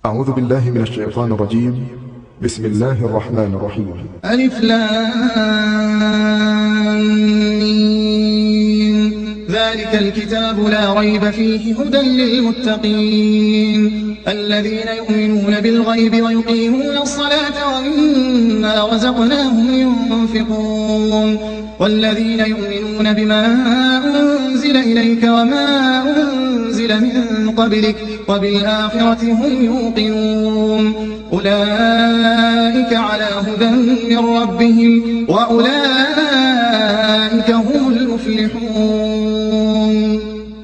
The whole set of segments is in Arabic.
أعوذ بالله من الشيطان الرجيم. بسم الله الرحمن الرحيم. ألف لام ميم. ذلك الكتاب لا ريب فيه هدى للمتقين الذين يؤمنون بالغيب ويقيمون الصلاة ومما رزقناهم ينفقون والذين يؤمنون بما أنزل إليك وما أنزل من قبلك وبالآخرة هم يوقنون أولئك على هدى من ربهم وأولئك هم المفلحون.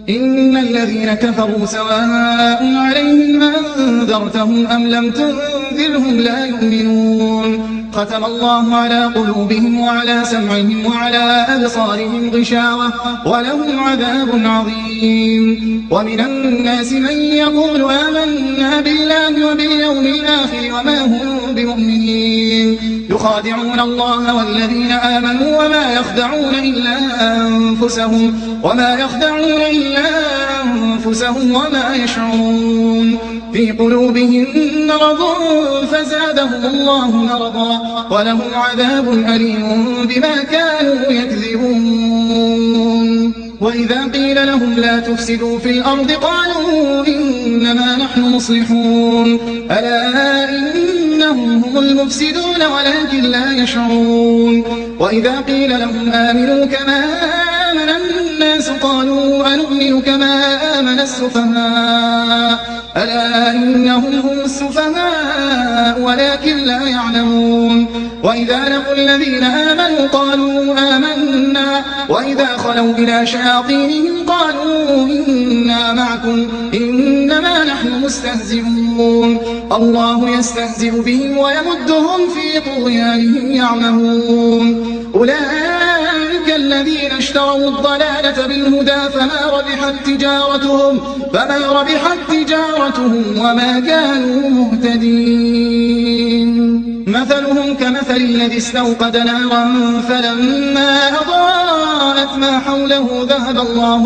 إن الذين كفروا سواء عليهم أنذرتهم أم لم تنذرهم لا يؤمنون ختم الله على قلوبهم وعلى سمعهم وعلى أبصارهم غشاوة ولهم عذاب عظيم. ومن الناس من يقول آمنا بالله وباليوم الآخر وما هم بمؤمنين يخادعون الله والذين آمنوا وما يخدعون إلا أنفسهم وما يشعرون. في قلوبهم مرض فزادهم الله مرضا ولهم عذاب أليم بما كانوا يكذبون. وإذا قيل لهم لا تفسدوا في الأرض قالوا إنما نحن مصلحون ألا إنهم هم المفسدون ولكن لا يشعرون. وإذا قيل لهم آمنوا كما آمن الناس قالوا أنؤمن كما آمن السفهاء ألا إنهم هم السفهاء ولكن لا يعلمون. وإذا لقوا الذين آمنوا قالوا آمنا وإذا خلوا إلى شياطينهم قالوا إنا معكم إنما نحن مستهزئون الله يستهزئ بهم ويمدهم في طغيانهم يعمهون. أولئك الذين اشتروا الضلالة بالهدى فما ربحت تجارتهم وما كانوا مهتدين. مثلهم كمثل الذي استوقد نارا فلما أضاءت ما حوله ذهب الله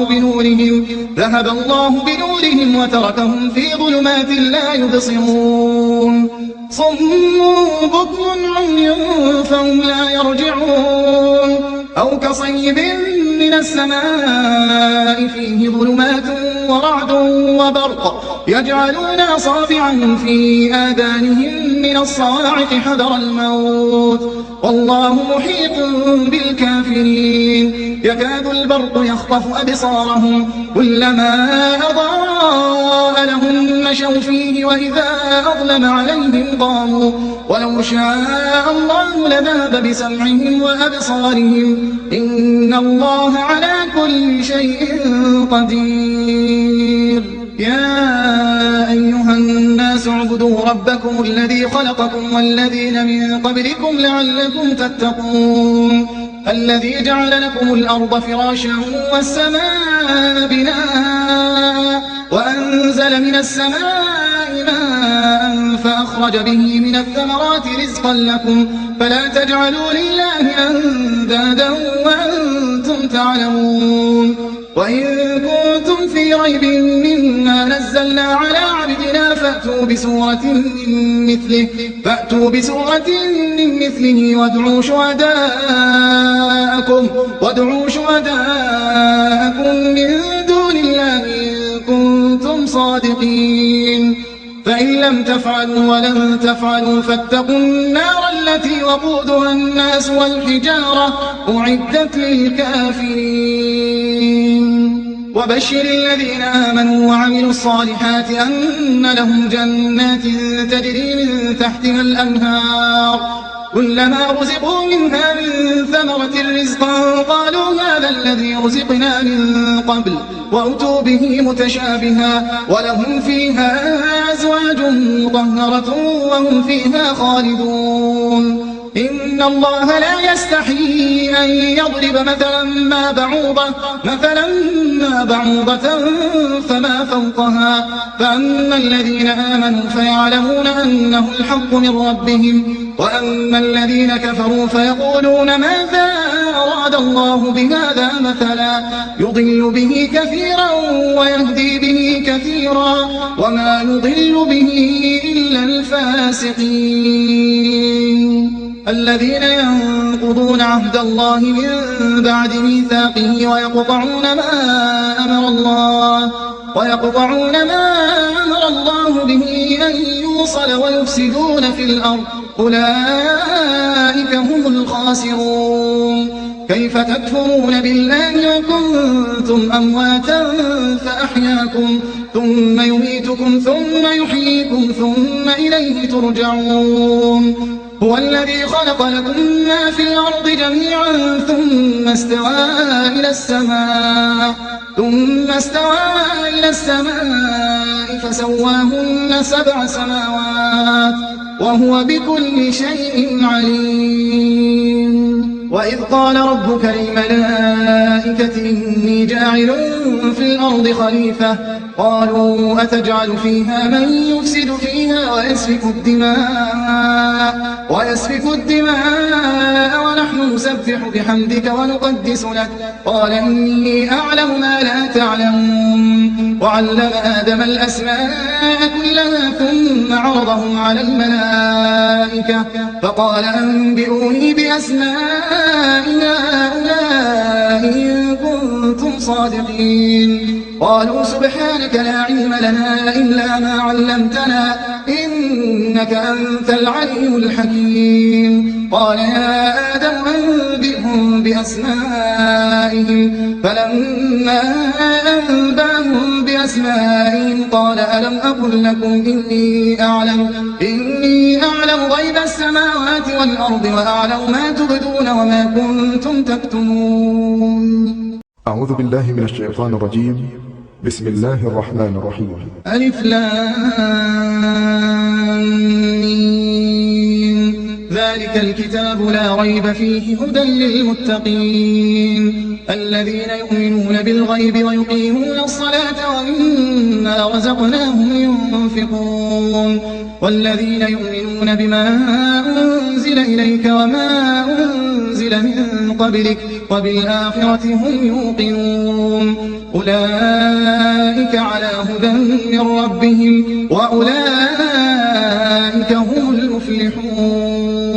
بنورهم وتركهم في ظلمات لا يبصرون. صم بكم عمي فهم لا يرجعون أو كصيب من السماء فيه ظلمات ورعد وبرق يجعلون أصابعهم في آذانهم من الصواعق حذر الموت والله محيط بالكافرين. يكاد البرق يخطف أبصارهم كلما أضاء لهم مشوا فيه وإذا أظلم عليهم قاموا ولو شاء الله لذهب بسمعهم وأبصارهم إن الله على كل شيء قدير. يا أيها الناس اعبدوا ربكم الذي خلقكم والذين من قبلكم لعلكم تتقون الذي جعل لكم الأرض فراشا والسماء بناء وأنزل من السماء ماء فأخرج به من الثمرات رزقا لكم فلا تجعلوا لله أندادا وأنتم تعلمون. وإن كنتم في ريب مما نزلنا على عبدنا فأتوا بسورة من مثله وادعوا شهداءكم من دون الله إن كنتم صادقين فإن لم تفعلوا ولن تفعلوا فاتقوا النار التي وقودها الناس والحجارة أعدت للكافرين. وبشر الذين آمنوا وعملوا الصالحات أن لهم جنات تجري من تحتها الأنهار كلما رزقوا منها من ثمرة رزقا قالوا هذا الذي رزقنا من قبل وأتوا به متشابها ولهم فيها أزواج مطهرة وهم فيها خالدون. إن الله لا يستحيي أن يضرب مثلا ما بعوضة فما فوقها فأما الذين آمنوا فيعلمون أنه الحق من ربهم وأما الذين كفروا فيقولون ماذا أراد الله بهذا مثلا يضل به كثيرا ويهدي به كثيرا وما يضل به الفاسقين الذين ينقضون عهد الله من بعد ميثاقه ويقطعون ما أمر الله به أن يوصل ويفسدون في الأرض أولئك هم الخاسرون كيف تكفرون بالله وكنتم أمواتا فأحياكم ثم يميتكم ثم يحييكم ثم إليه ترجعون هو الذي خلق لكم ما في الأرض جميعا ثم استوى إلى السماء فسواهن 7 سماوات وهو بكل شيء عليم وإذ قال ربك للملائكة إني جاعل في الأرض خليفة قالوا أتجعل فيها من يفسد فيها ويسفك الدماء ونحن نسبح بحمدك ونقدس لك قال إني أعلم ما لا تعلمون وعلم آدم الأسماء كلها ثم عرضهم على الملائكة فقال أنبئوني بأسماء هؤلاء إن كنتم صادقين قالوا سبحانك لا علم لنا إلا ما علمتنا إنك أنت العليم الحكيم قال يا آدم أنبئهم بأسمائهم فلما أنبأهم بأسمائهم قال ألم أقل لكم إني أعلم غيب السماوات والأرض وأعلم ما تبدون وما كنتم تكتمون أعوذ بالله من الشيطان الرجيم بسم الله الرحمن الرحيم ألف لام ميم ذلك الكتاب لا ريب فيه هدى للمتقين الذين يؤمنون بالغيب ويقيمون الصلاة ومما رزقناهم ينفقون والذين يؤمنون بما أنزل إليك وما أنزل من قبلك وبالآخرة هم يوقنون أولئك على هدى من ربهم وأولئك هم المفلحون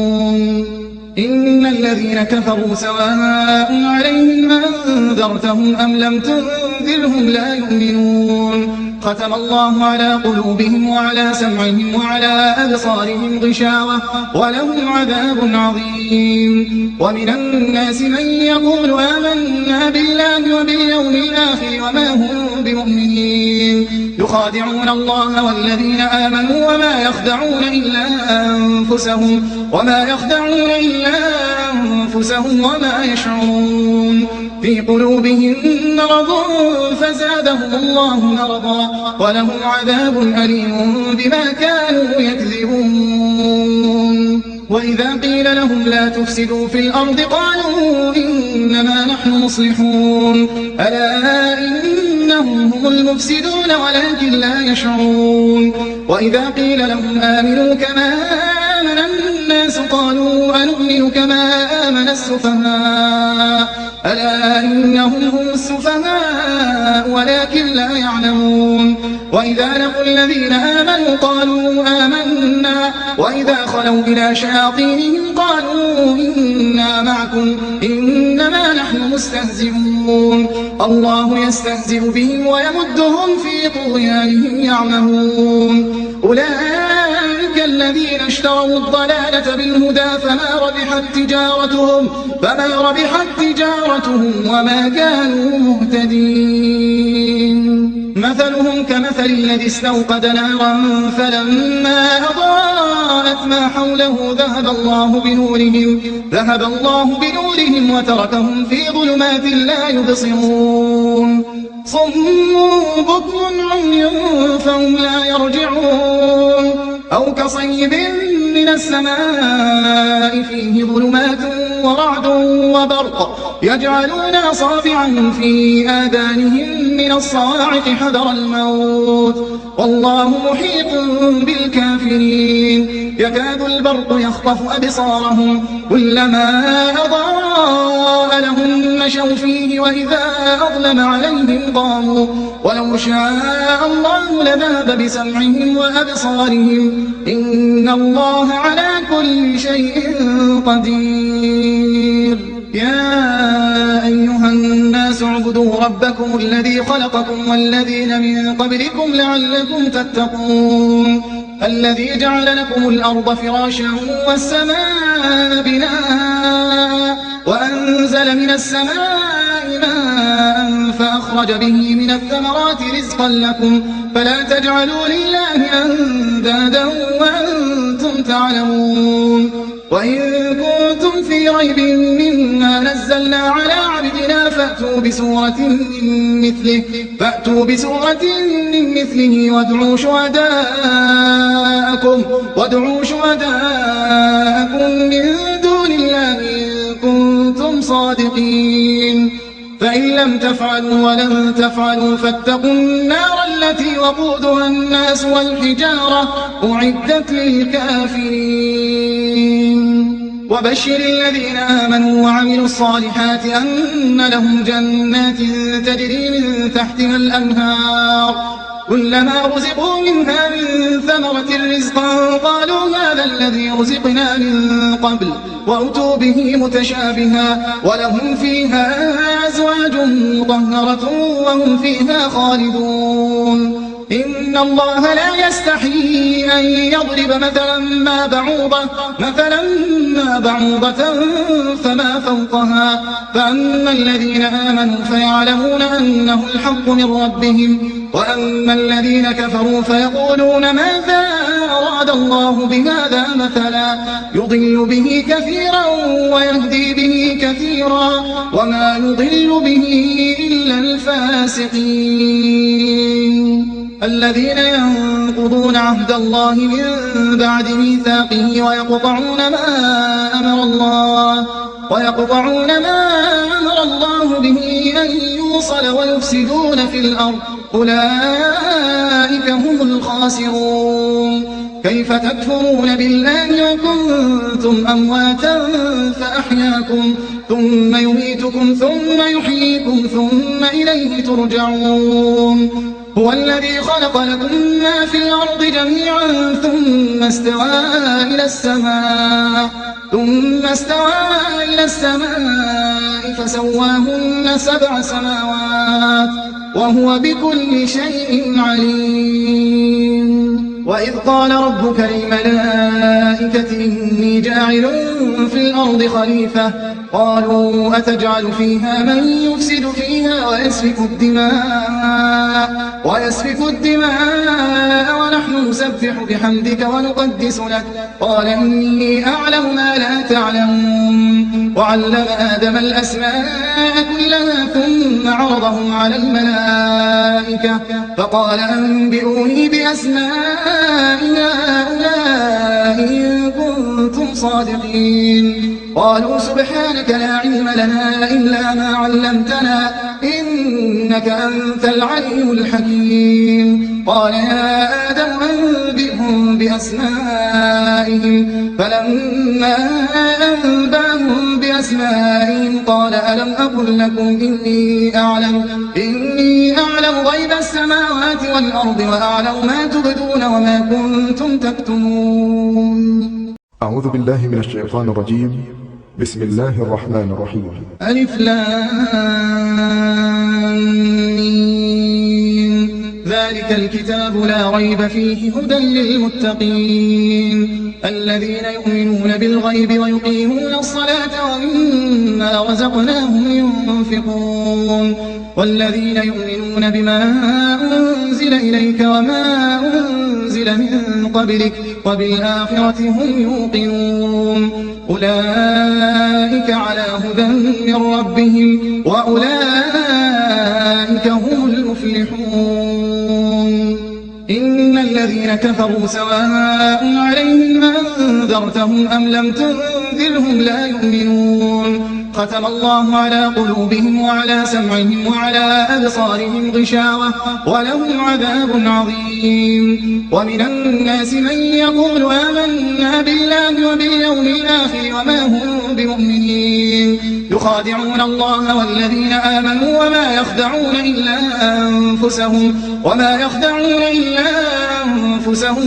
إن الذين كفروا سواء عليهم أنذرتهم أم لم تنذرهم لا يؤمنون ختم الله على قلوبهم وعلى سمعهم وعلى أبصارهم غشاوة ولهم عذاب عظيم ومن الناس من يقول آمنا بالله وباليوم الآخر وما هم بمؤمنين يخادعون الله والذين آمنوا وما يخدعون إلا أنفسهم وما يشعرون في قلوبهم مرض فزادهم الله مرضا ولهم عذاب أليم بما كانوا يكذبون وإذا قيل لهم لا تفسدوا في الأرض قالوا إنما نحن مصلحون ألا إنهم هم المفسدون ولكن لا يشعرون وإذا قيل لهم آمنوا كما آمن الناس قالوا أنؤمن كما آمن السفهاء ألا إنهم هم السفهاء ولكن لا يعلمون وإذا لقوا الذين آمنوا قالوا آمنا وإذا خلوا إلى شياطينهم قالوا إنا معكم إنما نحن مستهزئون الله يستهزئ بهم ويمدهم في طغيانهم يعمهون أولئك الذين اشتروا الضلالة بالهدى فما ربحت تجارتهم وما كانوا مهتدين مثلهم كمثل الذي استوقد نارا فلما أضاءت ما حوله ذهب الله بنورهم وتركهم في ظلمات لا يبصرون صم بكم عمي فهم لا يرجعون أو كصيب من السماء فيه ظلمات ورعد وبرق يجعلون أصابعهم في آذانهم من الصواعق حذر الموت والله محيط بالكافرين الكافرين يكاد البرق يخطف أبصارهم كلما أضاء لهم مشوا فيه وإذا أظلم عليهم قاموا ولو شاء الله لذهب بسمعهم وأبصارهم إن الله على كل شيء قدير يا أيها الناس اعبدوا ربكم الذي خلقكم والذين من قبلكم لعلكم تتقون الذي جعل لكم الأرض فراشا والسماء بناء وأنزل من السماء ماء فأخرج به من الثمرات رزقا لكم فلا تجعلوا لله أندادا وأنتم تعلمون وإن كنتم في ريب مما نزلنا على عبدنا فأتوا بسورة من مثله وادعوا شهداءكم من دون الله إن كنتم صادقين فإن لم تفعلوا ولن تفعلوا فاتقوا النار التي وقودها الناس والحجارة أعدت للكافرين وبشر الذين آمنوا وعملوا الصالحات أن لهم جنات تجري من تحتها الأنهار كلما رزقوا منها من ثمرة رزقا قالوا هذا الذي رزقنا من قبل وأتوا به متشابها ولهم فيها أزواج مطهرة وهم فيها خالدون إن الله لا يستحيي أن يضرب مثلا ما بعوضة فما فوقها فأما الذين آمنوا فيعلمون أنه الحق من ربهم وأما الذين كفروا فيقولون ماذا أراد الله بهذا مثلا يضل به كثيرا ويهدي به كثيرا وما يضل به إلا الفاسقين الذين ينقضون عهد الله من بعد ميثاقه ويقطعون ما أمر الله به أن يوصل ويفسدون في الأرض أولئك هم الخاسرون كيف تكفرون بالله وكنتم أمواتا فأحياكم ثم يميتكم ثم يحييكم ثم إليه ترجعون هو الذي خلق لكم ما في الأرض جميعا ثم استوى إلى السماء فسواهن 7 سماوات وهو بكل شيء عليم وإذ قال ربك للملائكة إني جاعل في الأرض خليفة قالوا أتجعل فيها من يفسد فيها ويسفك الدماء ونحن نسبح بحمدك ونقدس لك قال إني أعلم ما لا تعلمون وعلم آدم الأسماء كلها ثم عرضهم على الملائكة فقال أنبئوني بأسماء هؤلاء إن كنتم صادقين قالوا سبحانك لا علم لنا إلا ما علمتنا إنك أنت العليم الحكيم قال يا آدم أنبئهم بأسمائهم فلما أنبأهم بأسمائهم قال ألم أقل لكم إني أعلم غيب السماوات والأرض وأعلم ما تبدون وما كنتم تكتمون أعوذ بالله من الشيطان الرجيم بسم الله الرحمن الرحيم ألف لام ميم ذلك الكتاب لا ريب فيه هدى للمتقين الذين يؤمنون بالغيب ويقيمون الصلاة ومما رزقناهم ينفقون والذين يؤمنون بما أنزل إليك وما أنزل من قبلك وبالآخرة هم يوقنون أولئك على هدى من ربهم وأولئك هم المفلحون إن الذين كفروا سواء عليهم أنذرتهم أم لم تنذرهم لا يؤمنون ختم الله على قلوبهم وعلى سمعهم وعلى أبصارهم غشاوة ولهم عذاب عظيم. ومن الناس من يقول آمنا بالله وباليوم الآخر وما هم بمؤمنين يخادعون الله والذين آمنوا وما يخدعون إلا أنفسهم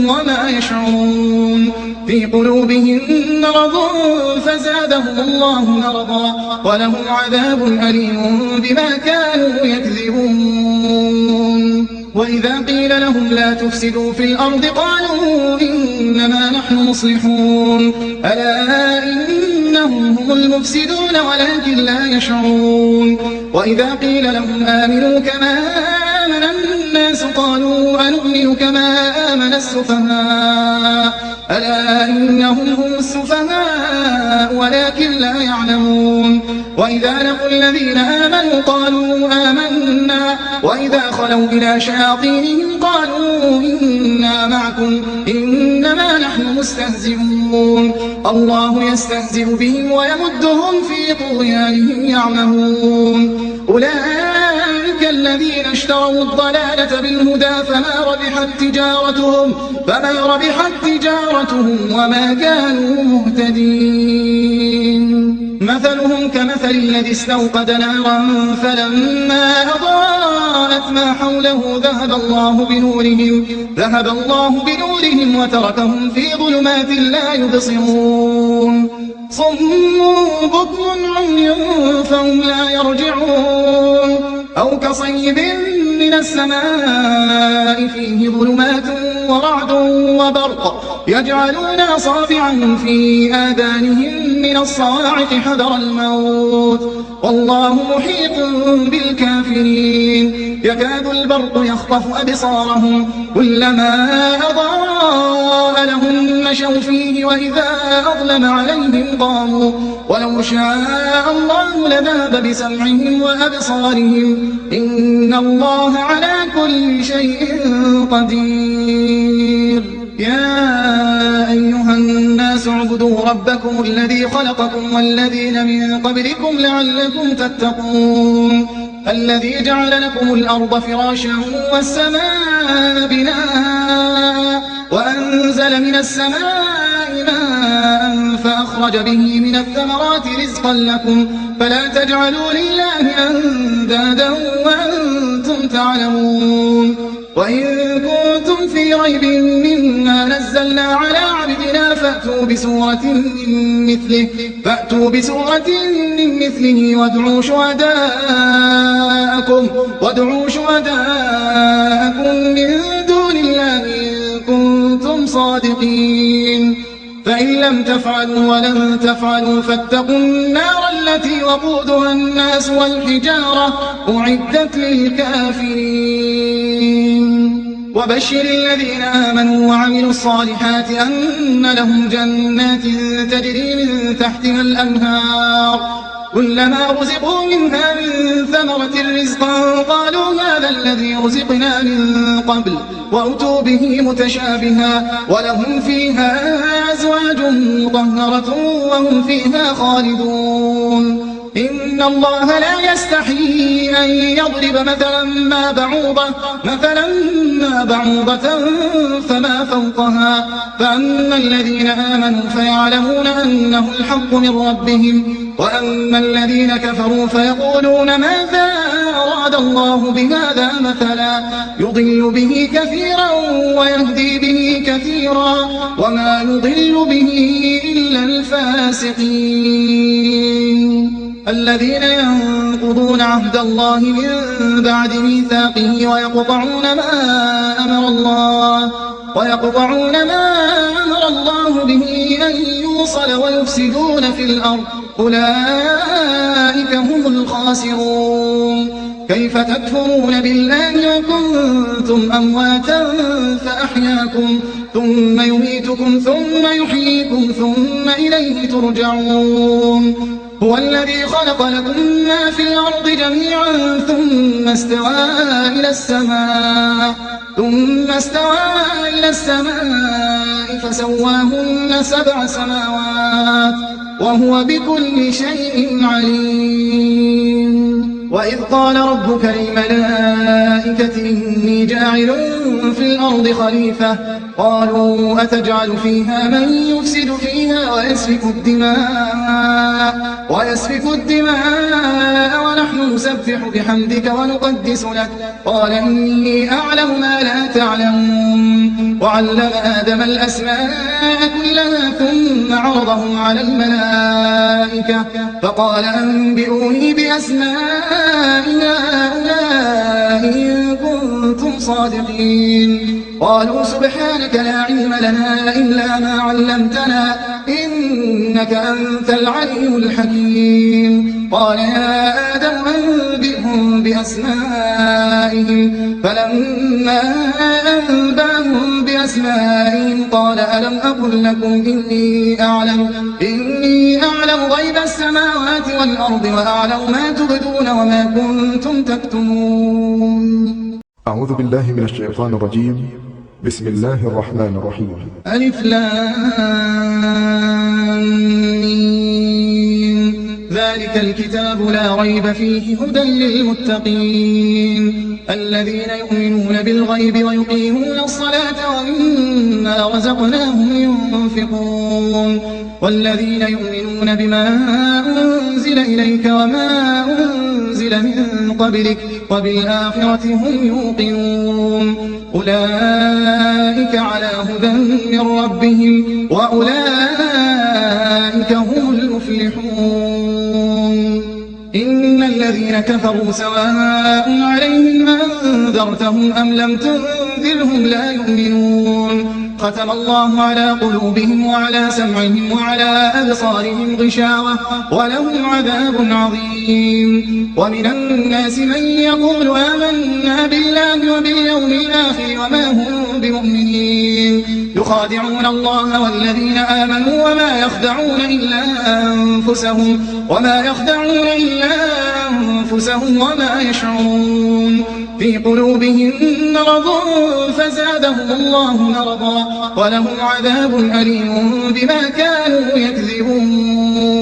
وما يشعرون. في قلوبهم مرض فزادهم الله مرضا ولهم عذاب أليم بما كانوا يكذبون. وإذا قيل لهم لا تفسدوا في الأرض قالوا إنما نحن مصلحون ألا إنهم هم المفسدون ولكن لا يشعرون. وإذا قيل لهم آمنوا كما آمن الناس قالوا أنؤمن كما آمن السفهاء ألا إنهم هم السفهاء ولكن لا يعلمون. وإذا لقوا الذين آمنوا قالوا آمنا وإذا خلوا إلى شياطينهم قالوا إنا معكم إنما نحن مستهزئون. الله يستهزئ بهم ويمدهم في طغيانهم يعمهون. أولئك الذين اشتروا الضلالة بالهدى فما ربحت تجارتهم وما كانوا مهتدين. مثلهم كمثل الذي استوقد نارا فلما أضاءت ما حوله ذهب الله بنورهم وتركهم في ظلمات لا يبصرون. صم بكم عمي فهم لا يرجعون. أو كصيب من السماء فيه ظلمات ورعد وبرق يجعلون أصابعهم في آذانهم من الصواعق حذر الموت والله محيط بالكافرين. يكاد البرق يخطف أبصارهم كلما أضاء لهم مشوا فيه وإذا أظلم عليهم قاموا ولو شاء الله لذهب بسمعهم وأبصارهم إن الله على كل شيء قدير. يا أيها الناس اعبدوا ربكم الذي خلقكم والذين من قبلكم لعلكم تتقون. الذي جعل لكم الأرض فراشا والسماء بناء وأنزل من السماء ماء فأخرج به من الثمرات رزقا لكم فلا تجعلوا لله أندادا وأنتم تعلمون. وإن كنتم في ريب مما نزلنا على عبدنا فأتوا بسورة من مثله وادعوا شهداءكم من دون الله إن كنتم صادقين. فإن لم تفعلوا ولن تفعلوا فاتقوا النار التي وقودها الناس والحجارة أعدت للكافرين. وبشر الذين آمنوا وعملوا الصالحات أن لهم جنات تجري من تحتها الأنهار كلما رزقوا منها من ثمرة رزقا قالوا هذا الذي رزقنا من قبل وأتوا به متشابها ولهم فيها أزواج مطهرة وهم فيها خالدون. إن الله لا يستحيي أن يضرب مثلا ما بعوضة فما فوقها فأما الذين آمنوا فيعلمون أنه الحق من ربهم وأما الذين كفروا فيقولون ماذا أراد الله بهذا مثلا يضل به كثيرا ويهدي به كثيرا وما يضل به إلا الفاسقين. الذين ينقضون عهد الله من بعد ميثاقه ويقطعون ما أمر الله به أن يوصل ويفسدون في الأرض أولئك هم الخاسرون. كيف تكفرون بالله وكنتم أمواتا فأحياكم ثم يميتكم ثم يحييكم ثم إليه ترجعون. هو الذي خلق لكم ما في الأرض جميعا ثم استوى إلى السماء فسواهن 7 سماوات وهو بكل شيء عليم. وإذ قال ربك للملائكة إني جاعل في الأرض خليفة قالوا أتجعل فيها من يفسد فيها ويسفك الدماء ونحن نسبح بحمدك ونقدس لك قال إني أعلم ما لا تعلمون. وعلم آدم الأسماء كلها ثم عرضهم على الملائكة فقال أنبئوني بأسماء هؤلاء إن كنتم صادقين. قالوا سبحانك لا علم لنا إلا ما علمتنا إنك أنت العليم الحكيم. قال يا آدم أنبئهم بأسمائهم فلما أنبأهم بأسمائهم قال ألم أقل لكم إني أعلم غيب السماوات والأرض وأعلم ما تبدون وما كنتم تكتمون. أعوذ بالله من الشيطان الرجيم. بسم الله الرحمن الرحيم. ألف لام ميم. ذلك الكتاب لا ريب فيه هدى للمتقين الذين يؤمنون بالغيب ويقيمون الصلاة ومما رزقناهم ينفقون والذين يؤمنون بما أنزل إليك وما أنزل من قبلك وبالآخرة هم يوقنون أولئك على هدى من ربهم وأولئك هم المفلحون. إن الذين كفروا سواء عليهم أنذرتهم أم لم تنذرهم لا يؤمنون. ختم الله على قلوبهم وعلى سمعهم وعلى أبصارهم غشاوة ولهم عذاب عظيم. ومن الناس من يقول آمنا بالله وباليوم الآخر وما هم بمؤمنين يخادعون الله والذين آمنوا وما يخدعون إلا أنفسهم وما يشعرون. في قلوبهم مرض فزادهم الله مرضا ولهم عذاب أليم بما كانوا يكذبون.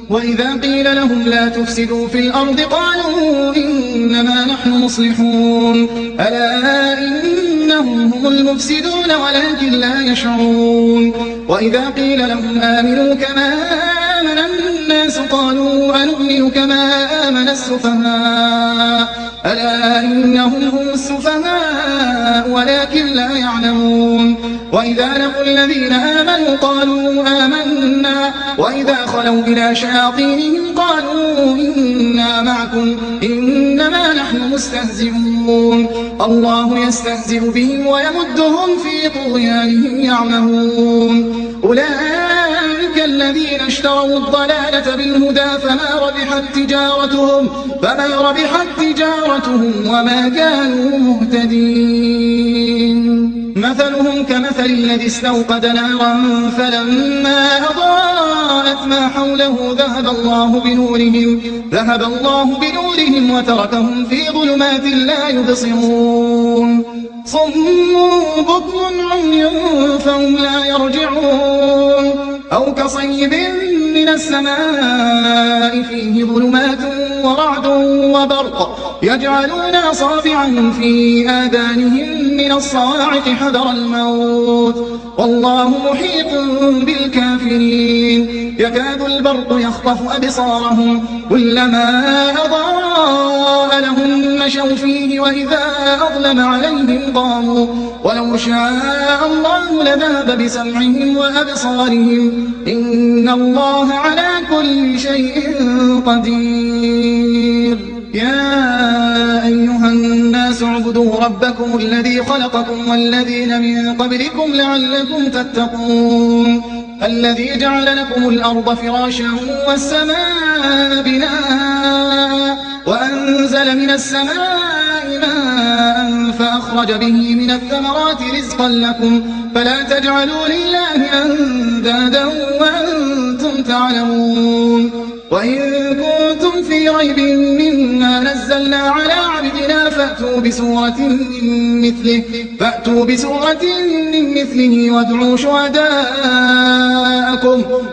وإذا قيل لهم لا تفسدوا في الأرض قالوا إنما نحن مصلحون ألا إنهم هم المفسدون ولكن لا يشعرون. وإذا قيل لهم آمنوا كما آمن الناس قالوا أنؤمن كما آمن السفهاء ألا إنهم هم السفهاء ولكن لا يعلمون. وإذا لقوا الذين آمنوا قالوا آمنا وإذا خلوا إلى شياطينهم قالوا إنا معكم إنما نحن مستهزئون. الله يستهزئ بهم ويمدهم في طغيانهم يعمهون. أولئك الذين اشتروا الضلالة بالهدى فما ربحت تجارتهم وما كانوا مهتدين. مثلهم كمثل الذي استوقد نارا فلما أضاءت ما حوله ذهب الله بنورهم وتركهم في ظلمات لا يبصرون. صم بكم عمي فهم لا يرجعون. أو كصيب من السماء فيه ظلمات ورعد وبرق يجعلون أصابعهم في آذانهم من الصواعق حذر الموت والله محيط بالكافرين. يكاد البرق يخطف أبصارهم كلما أضاء لهم مشوا فيه وإذا أظلم عليهم قاموا ولو شاء الله لذهب بسمعهم وأبصارهم إن الله على كل شيء قدير. يا أيها الناس اعبدوا ربكم الذي خلقكم والذين من قبلكم لعلكم تتقون الذي جعل لكم الأرض فراشا والسماء بناء وأنزل من السماء ماء فأخرج به من الثمرات رزقا لكم فلا تجعلوا لله أندادا وأنتم تعلمون. وإن كنتم في ريب مما نزلنا على عبدنا فأتوا بسورة من مثله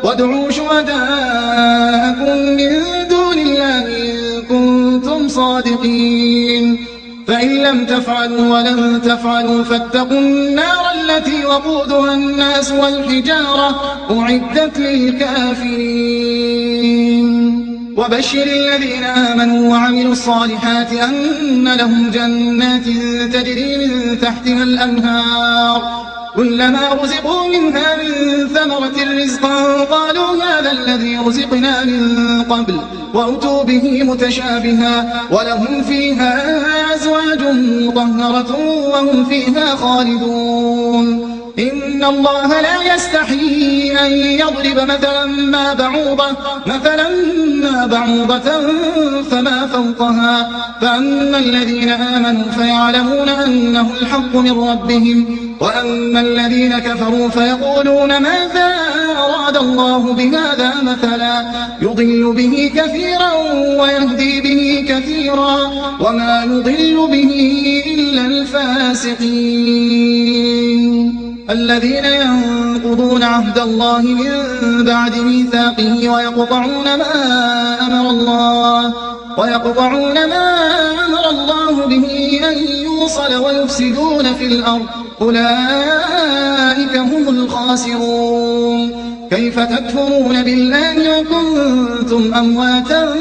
وادعوا شهداءكم من دون الله إن كنتم صادقين فإن لم تفعلوا ولن تفعلوا فاتقوا النار التي وقودها الناس والحجارة أعدت للكافرين وبشر الذين آمنوا وعملوا الصالحات أن لهم جنات تجري من تحتها الأنهار كلما رزقوا منها من ثمرة رزقا قالوا هذا الذي رزقنا من قبل وأتوا به متشابها ولهم فيها أزواج مطهرة وهم فيها خالدون إن الله لا يستحيي أن يضرب مثلا ما بعوضة فما فوقها فأما الذين آمنوا فيعلمون أنه الحق من ربهم وأما الذين كفروا فيقولون ماذا أراد الله بهذا مثلا يضل به كثيرا ويهدي به كثيرا وما يضل به إلا الفاسقين الذين ينقضون عهد الله من بعد ميثاقه ويقطعون ما أمر الله به أن يوصل ويفسدون في الأرض أولئك هم الخاسرون كيف تكفرون بالله وكنتم أمواتا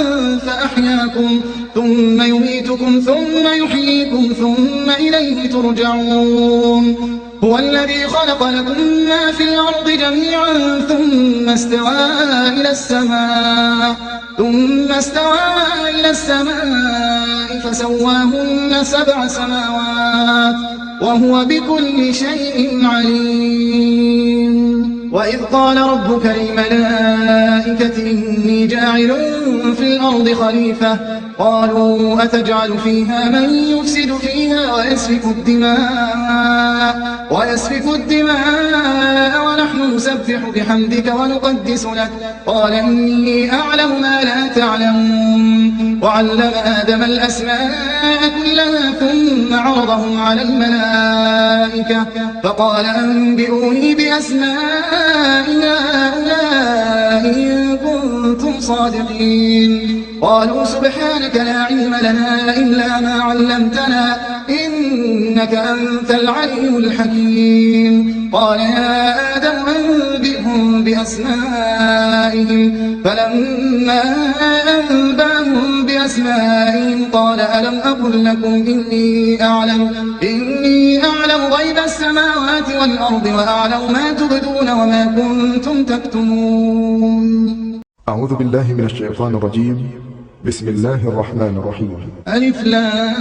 فأحياكم ثم يميتكم ثم يحييكم ثم إليه ترجعون هو الذي خلق لكم ما في الأرض جميعا ثم استوى إلى السماء فسواهن 7 سماوات وهو بكل شيء عليم وإذ قال ربك للملائكة إني جاعل في الأرض خليفة قالوا أتجعل فيها من يفسد فيها ويسفك الدماء ونحن نسبح بحمدك ونقدس لك قال إني أعلم ما لا تعلمون وعلم آدم الأسماء كلها ثم عرضهم على الملائكة فقال أنبئوني بأسماء هؤلاء إن كنتم صادقين قالوا سبحانك لا علم لنا إلا ما علمتنا إنك أنت العليم الحكيم قال يا آدم أنبئهم بأسمائهم فلما أنبأهم بأسمائهم قال ألم أقل لكم إني أعلم غيب السماوات والأرض وأعلم ما تبدون وما كنتم تكتمون أعوذ بالله من الشيطان الرجيم بسم الله الرحمن الرحيم ألف لام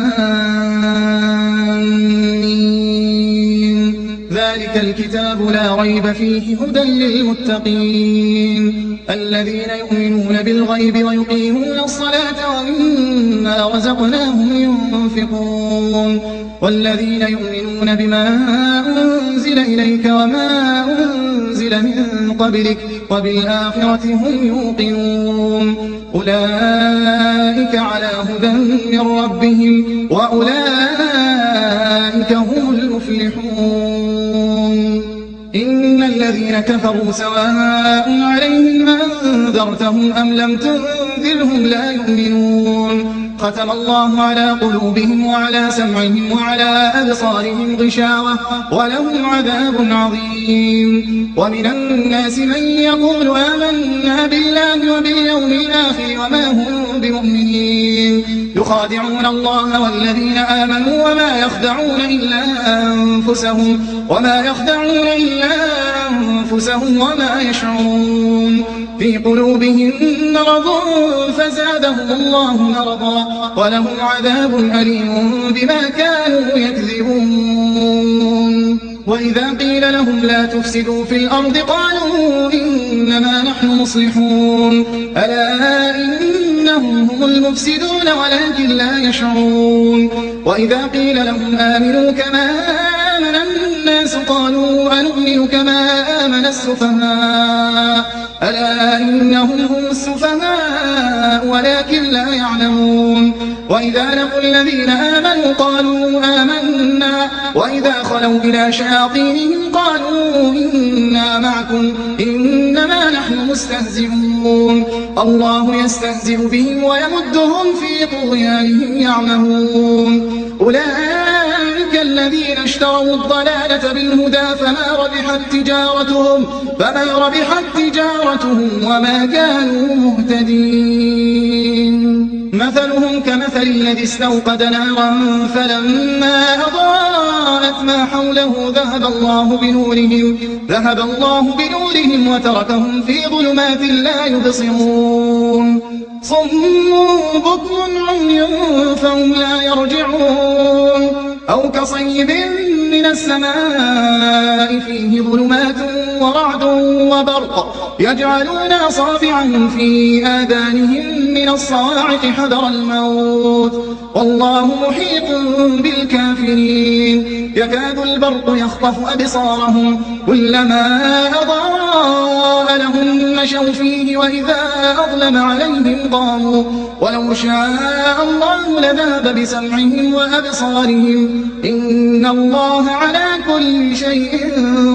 ميم ذلك الكتاب لا ريب فيه هدى للمتقين الذين يؤمنون بالغيب ويقيمون الصلاة ومما رزقناهم ينفقون والذين يؤمنون بما أنزل إليك وما أنزل من قبلك وبالآخرة هم يوقنون أولئك على هدى من ربهم وأولئك هم المفلحون إن الذين كفروا سواء عليهم أنذرتهم أم لم تنذرهم لا يؤمنون ختم الله على قلوبهم وعلى سمعهم وعلى أبصارهم غشاوة ولهم عذاب عظيم ومن الناس من يقول آمنا بالله وباليوم الآخر وما هم بمؤمنين يخادعون الله والذين آمنوا وما يخدعون إلا أنفسهم وما يشعرون في قلوبهم مرض فزادهم الله مرضا ولهم عذاب أليم بما كانوا يكذبون وإذا قيل لهم لا تفسدوا في الأرض قالوا إنما نحن مصلحون ألا إنهم هم المفسدون ولكن لا يشعرون وإذا قيل لهم آمنوا كما آمن الناس قالوا أنؤمن كما آمن السفهاء ألا إنهم هم السفهاء ولكن لا يعلمون وإذا لقوا الذين آمنوا قالوا آمنا وإذا خلوا إلى شياطينهم قالوا إنا معكم إنما نحن مستهزئون الله يستهزئ بهم ويمدهم في طغيانهم يعمهون أولئك الذين اشتروا الضلالة بالهدى فما ربحت تجارتهم وما كانوا مهتدين مثلهم كمثل الذي استوقد نارا فلما أضاءت ما حوله ذهب الله بنورهم وتركهم في ظلمات لا يبصرون صم بكم عمي فهم لا يرجعون أو كصيب من السماء فيه ظلمات ورعد وبرق يجعلون أصابعهم في آذانهم من الصواعق حذر الموت والله محيط بالكافرين يكاد البرق يخطف أبصارهم كلما أضاء لهم مشوا فيه وإذا أظلم عليهم قاموا ولو شاء الله لذهب بسمعهم وأبصارهم إن الله على كل شيء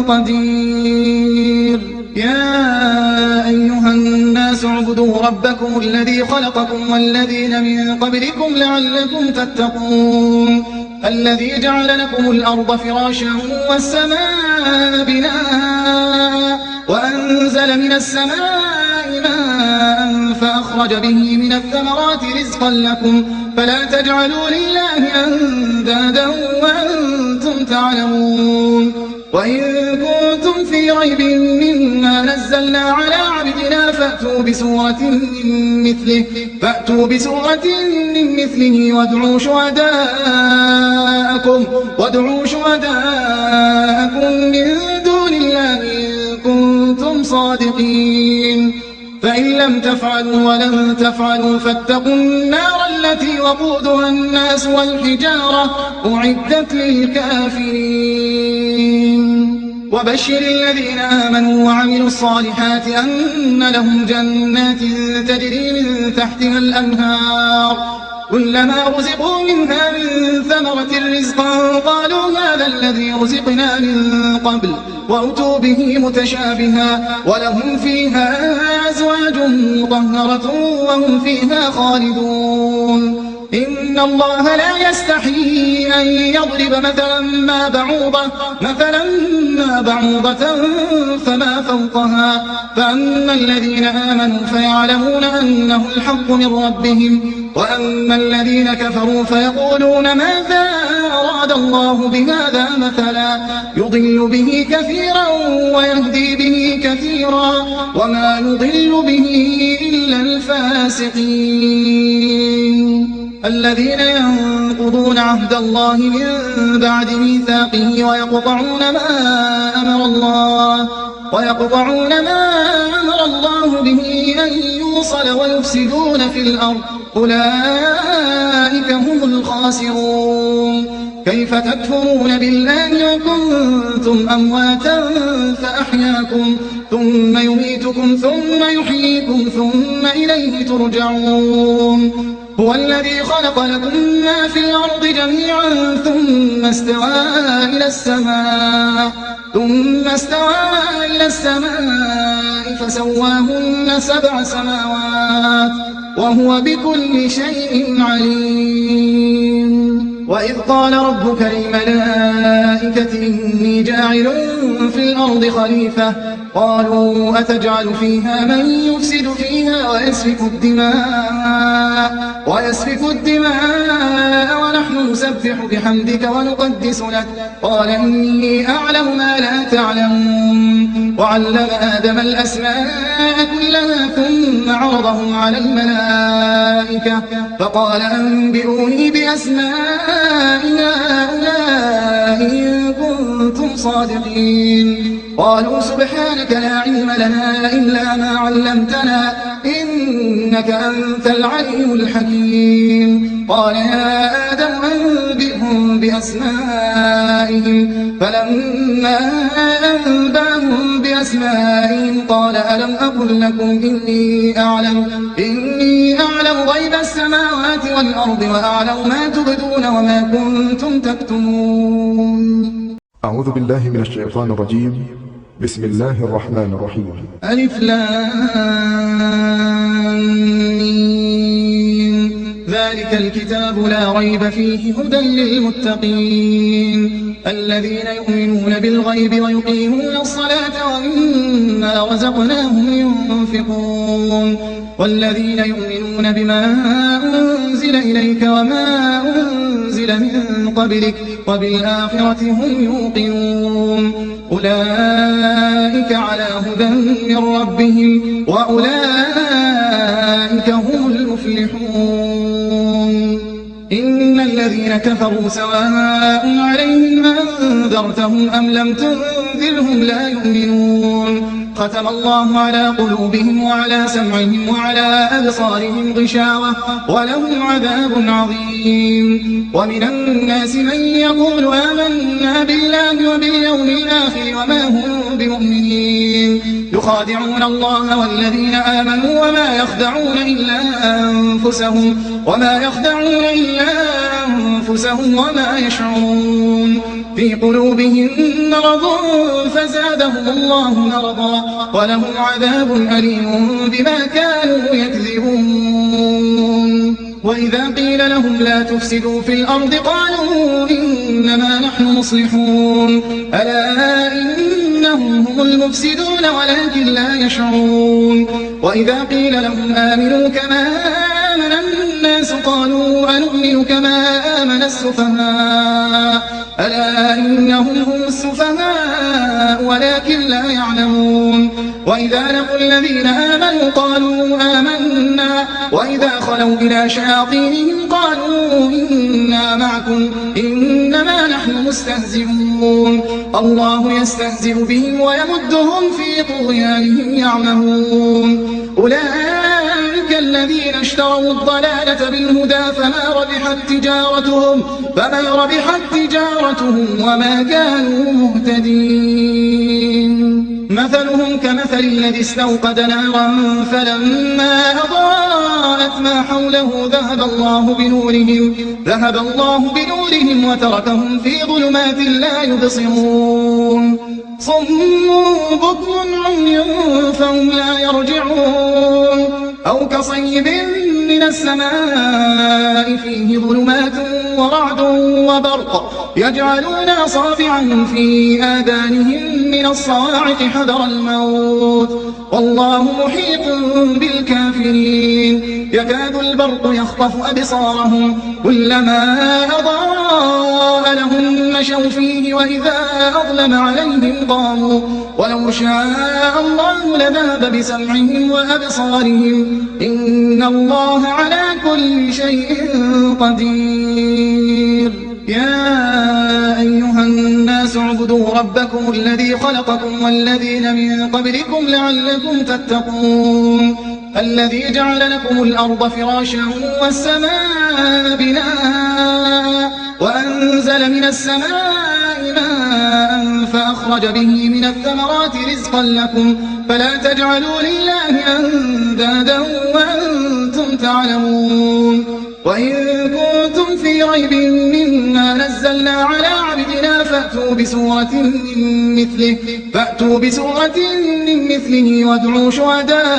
قدير يا أيها الناس اعبدوا ربكم الذي خلقكم والذين من قبلكم لعلكم تتقون الذي جعل لكم الأرض فراشا والسماء بناء وأنزل من السماء ماء فأخرج به من الثمرات رزقا لكم فلا تجعلوا لله أندادا وأنتم تعلمون وإن كنتم في ريب مما نزلنا على عبدنا فأتوا بسورة من مثله وادعوا شهداءكم من دون الله إن كنتم صادقين فإن لم تفعلوا ولن تفعلوا فاتقوا النار التي وقودها الناس والحجارة أعدت للكافرين وبشر الذين آمنوا وعملوا الصالحات أن لهم جنات تجري من تحتها الأنهار كلما رزقوا منها من ثمرة رزقا قالوا هذا الذي رزقنا من قبل وأتوا به متشابها ولهم فيها أزواج مطهرة وهم فيها خالدون إن الله لا يستحيي أن يضرب مثلا ما بعوضة فما فوقها فأما الذين آمنوا فيعلمون أنه الحق من ربهم وأما الذين كفروا فيقولون ماذا أراد الله بهذا مثلا يضل به كثيرا ويهدي به كثيرا وما يضل به إلا الفاسقين الذين ينقضون عهد الله من بعد ميثاقه ويقطعون ما أمر الله به أن يوصل ويفسدون في الأرض أولئك هم الخاسرون كيف تكفرون بالله وكنتم أمواتا فأحياكم ثم يميتكم ثم يحييكم ثم إليه ترجعون هو الذي خلق لكم ما في الأرض جميعا ثم استوى إلى السماء فسواهن 7 سماوات وهو بكل شيء عليم وإذ قال ربك للملائكة إني جاعل في الأرض خليفة قالوا أتجعل فيها من يفسد فيها ويسفك الدماء ونحن نسبح بحمدك ونقدس لك قال إني أعلم ما لا تعلمون وعلم آدم الأسماء كلها ثم عرضهم على الملائكة فقال أنبئوني بأسماء هؤلاء إن كنتم صادقين قالوا سبحانك لا علم لنا إلا ما علمتنا إنك أنت العليم الحكيم قال يا آدم أنبئهم بأسمائهم فلما أنبأهم بأسمائهم بأسمائهم قال ألم أقل لكم إني أعلم غيب السماوات والأرض وأعلم ما تبدون وما كنتم تكتمون. أعوذ بالله من الشيطان الرجيم. بسم الله الرحمن الرحيم. ألف لام ميم. ذلك الكتاب لا ريب فيه هدى للمتقين الذين يؤمنون بالغيب ويقيمون الصلاة ومما رزقناهم ينفقون والذين يؤمنون بما أنزل إليك وما أنزل من قبلك وبالآخرة هم يوقنون أولئك على هدى من ربهم وأولئك هم المفلحون. إن الذين كفروا سواء عليهم أنذرتهم أم لم تنذرهم لا يؤمنون ختم الله على قلوبهم وعلى سمعهم وعلى أبصارهم غشاوة ولهم عذاب عظيم. ومن الناس من يقول آمنا بالله وباليوم الآخر وما هم بمؤمنين يخادعون الله والذين آمنوا وما يخدعون إلا أنفسهم وما يشعرون. في قلوبهم مرض فزادهم الله مرضا ولهم عذاب أليم بما كانوا يكذبون. وإذا قيل لهم لا تفسدوا في الأرض قالوا إنما نحن مصلحون ألا إنهم هم المفسدون ولكن لا يشعرون. وإذا قيل لهم آمنوا كما آمن الناس قالوا أنؤمن كما آمن السفهاء ألا إنهم هم السفهاء ولكن لا يعلمون. وإذا لقوا الذين آمنوا قالوا آمنا وإذا خلوا إلى شياطينهم قالوا إنا معكم إنما نحن مستهزئون الله يستهزئ بهم ويمدهم في طغيانهم يعمهون. أولئك الذين اشتروا الضلالة بالهدى فما ربحت تجارتهم وما كانوا مهتدين. مثلهم كمثل الذي استوقد نارا فلما أضاءت ما حوله ذهب الله بنورهم وتركهم في ظلمات لا يبصرون. صم بكم عمي فهم لا يرجعون أو كصيب من السماء فيه ظلمات ورعد وبرق يجعلون أصابعهم في آذانهم من الصواعق حذر الموت والله محيط بالكافرين. يكاد البرق يخطف أبصارهم كلما أضاء لهم مشوا فيه وإذا أظلم عليهم قاموا ولو شاء الله لذهب بسمعهم وأبصارهم إن الله على كل شيء قدير. يا أيها الناس اعبدوا ربكم الذي خلقكم والذين من قبلكم لعلكم تتقون الذي جعل لكم الأرض فراشا والسماء بناء وأنزل من السماء ماء فأخرج به من الثمرات رزقا لكم فلا تجعلوا لله أندادا وأنتم تعلمون. وإن كنتم في ريب مما نزلنا على عبدنا فأتوا بسورة من مثله وادعوا شهداءكم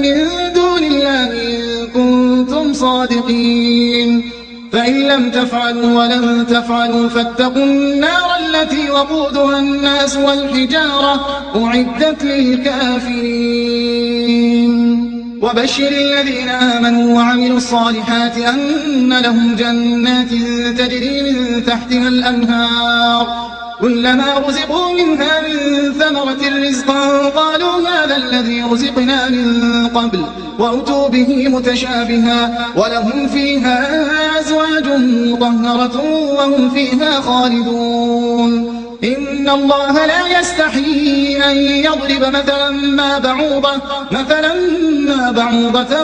من دون الله إن كنتم صادقين. فإن لم تفعلوا ولن تفعلوا فاتقوا النار التي وقودها الناس والحجارة أعدت للكافرين. وبشر الذين آمنوا وعملوا الصالحات أن لهم جنات تجري من تحتها الأنهار كلما رزقوا منها من ثمرة رزقا قالوا هذا الذي رزقنا من قبل وأتوا به متشابها ولهم فيها أزواج مطهرة وهم فيها خالدون. إن الله لا يستحيي أن يضرب مثلا ما بعوضة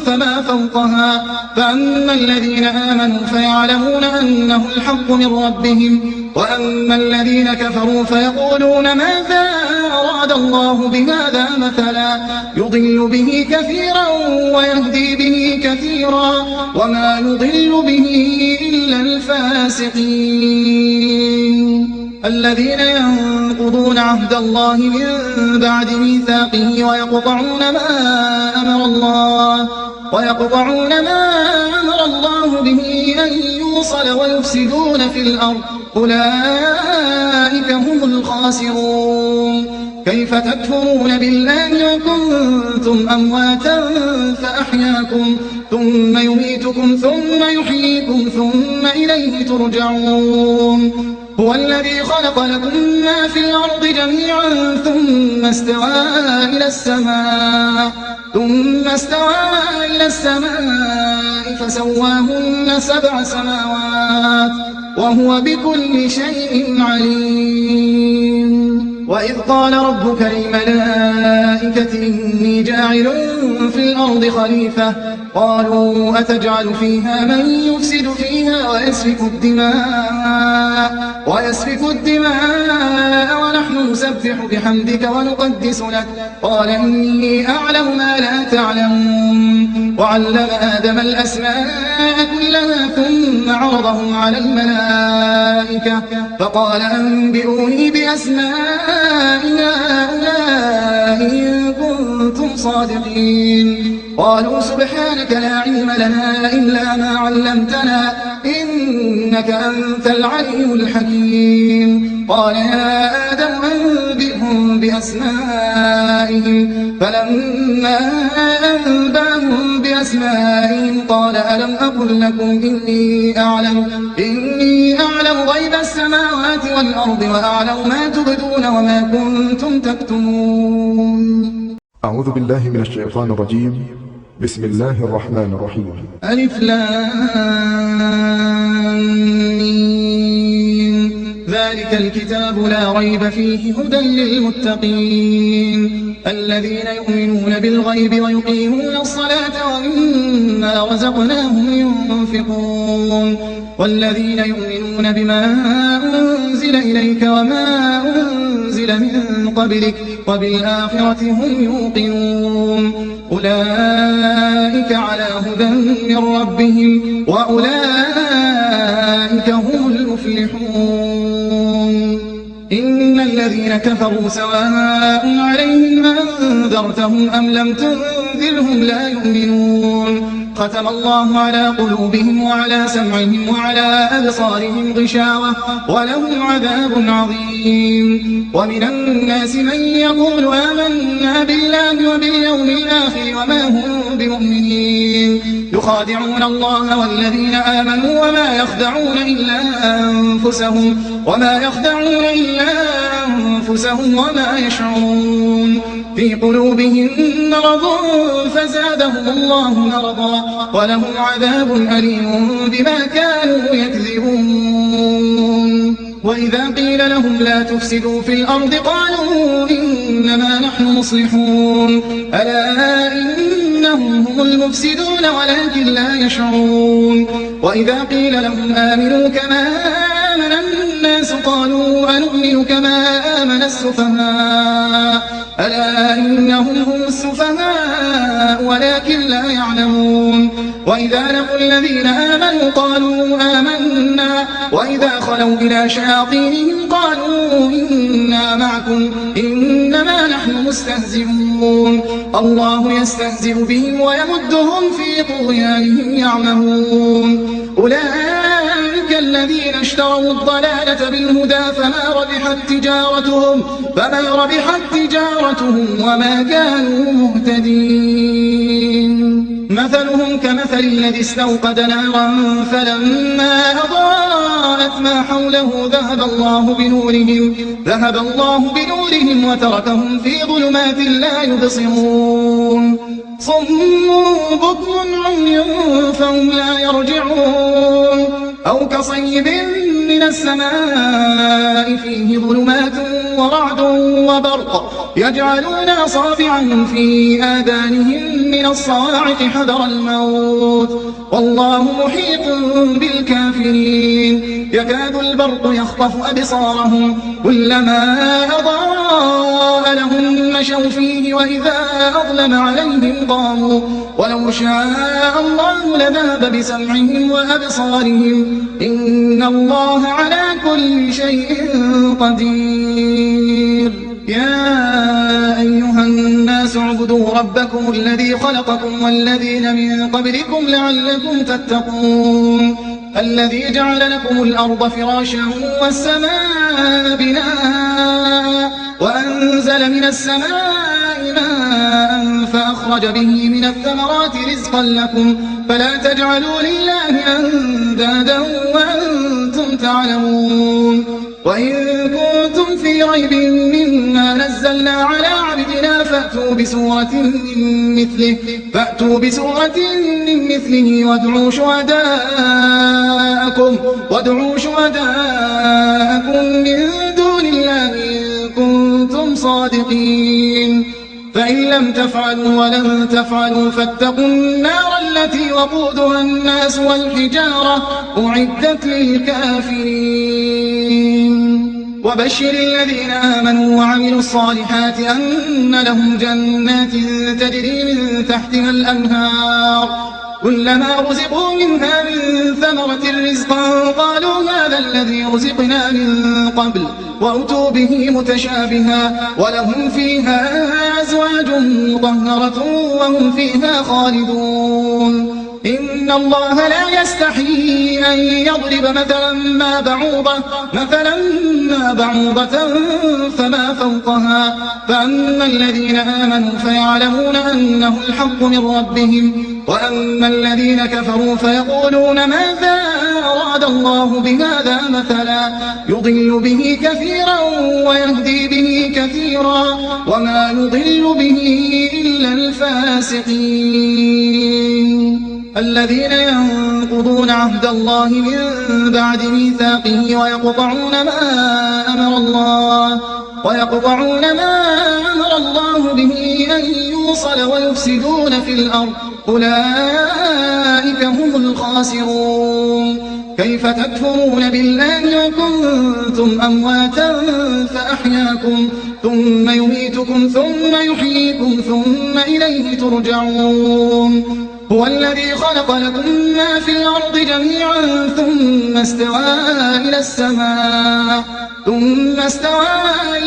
فما فوقها فأما الذين آمنوا فيعلمون أنه الحق من ربهم وأما الذين كفروا فيقولون ماذا أراد الله بهذا مثلا يضل به كثيرا ويهدي به كثيرا وما يضل به إلا الفاسقين الذين ينقضون عهد الله من بعد ميثاقه ويقطعون ما أمر الله به أن يوصل ويفسدون في الأرض أولئك هم الخاسرون كيف تكفرون بالله وكنتم أمواتا فأحياكم ثم يميتكم ثم يحييكم ثم إليه ترجعون هو الذي خلق لكم ما في الأرض جميعا ثم استوى إلى السماء فسواهن 7 سماوات وهو بكل شيء عليم وإذ قال ربك للملائكة إني جاعل في الأرض خليفة قالوا أتجعل فيها من يفسد فيها ويسفك الدماء ونحن نسبح بحمدك ونقدس لك قال إني أعلم ما لا تعلمون وعلم آدم الأسماء كلها ثم عرضهم على الملائكة فقال أنبئوني بأسماء هؤلاء إن كنتم صادقين قالوا سبحانك لا علم لنا إلا ما علمتنا إنك أنت العليم الحكيم قال يا آدم أنبئهم بأسمائهم فلما أنبأهم بأسمائهم قال ألم أقل لكم إني أعلم غيب السماوات والأرض وأعلم ما تبدون وما كنتم تكتمون أعوذ بالله من الشيطان الرجيم بسم الله الرحمن الرحيم ألف لام ميم ذلك الكتاب لا ريب فيه هدى للمتقين الذين يؤمنون بالغيب ويقيمون الصلاة ومما رزقناهم ينفقون والذين يؤمنون بما أنزل إليك وما أنزل من قبلك وبالآخرة هم يوقنون أولئك على هدى من ربهم وأولئك هم المفلحون إن الذين كفروا سواء عليهم أنذرتهم أم لم تنذرهم لا يؤمنون ختم الله على قلوبهم وعلى سمعهم وعلى أبصارهم غشاوة ولهم عذاب عظيم ومن الناس من يقول آمنا بالله وباليوم الآخر وما هم بمؤمنين يخادعون الله والذين آمنوا وما يخدعون إلا أنفسهم وما يشعرون في قلوبهم مرض فزادهم الله مرضا ولهم عذاب أليم بما كانوا يكذبون وإذا قيل لهم لا تفسدوا في الأرض قالوا إنما نحن مصلحون ألا إنهم هم المفسدون ولكن لا يشعرون وإذا قيل لهم آمنوا كما آمن الناس قالوا أنؤمن كما آمن السفهاء ألا إنهم هم السفهاء ولكن لا يعلمون وإذا لقوا الذين آمنوا قالوا آمنا وإذا خلوا إلى شياطينهم قالوا إنا معكم إنما نحن مستهزئون الله يستهزئ بهم ويمدهم في طغيانهم يعمهون أولئك الذين اشتروا الضلالة بالهدى فما ربحت تجارتهم وما كانوا مهتدين مثلهم كمثل الذي استوقد نارا فلما أضاءت ما حوله ذهب الله بنورهم وتركهم في ظلمات لا يبصرون صم بكم عمي فهم لا يرجعون أو كصيب من السماء فيه ظلمات ورعد وبرق يجعلون أصابعهم في آذانهم من الصواعق حذر الموت والله محيط بالكافرين يكاد البرق يخطف أبصارهم كلما أضاء لهم مشوا فيه وإذا أظلم عليهم قاموا ولو شاء الله لذهب بسمعهم وأبصارهم إن الله على كل شيء قدير يا أيها الناس اعبدوا ربكم الذي خلقكم والذين من قبلكم لعلكم تتقون الذي جعل لكم الأرض فراشا والسماء بناء وأنزل من السماء ماء فأخرج به من الثمرات رزقا لكم فلا تجعلوا لله أندادا وأنتم تعلمون وإن كنتم في ريب مما نزلنا على عبدنا فأتوا بسورة من مثله وادعوا شهداءكم من دون الله إن كنتم صادقين فإن لم تفعلوا ولن تفعلوا فاتقوا النار التي وقودها الناس والحجارة أعدت للكافرين وبشر الذين آمنوا وعملوا الصالحات أن لهم جنات تجري من تحتها الأنهار كلما رزقوا منها من ثمرة رزقا قالوا هذا الذي رزقنا من قبل وأتوا به متشابها ولهم فيها أزواج مطهرة وهم فيها خالدون إن الله لا يستحيي أن يضرب مثلا ما بعوضة فما فوقها فأما الذين آمنوا فيعلمون أنه الحق من ربهم وأما الذين كفروا فيقولون ماذا أراد الله بهذا مثلا يضل به كثيرا ويهدي به كثيرا وما يضل به إلا الفاسقين الذين ينقضون عهد الله من بعد ميثاقه ويقطعون ما أمر الله به أن يوصل ويفسدون في الأرض أولئك هم الخاسرون كيف تكفرون بالله وكنتم أمواتا فأحياكم ثم يميتكم ثم يحييكم ثم إليه ترجعون هو الذي خلق لكم ما في الأرض جميعا ثم استوى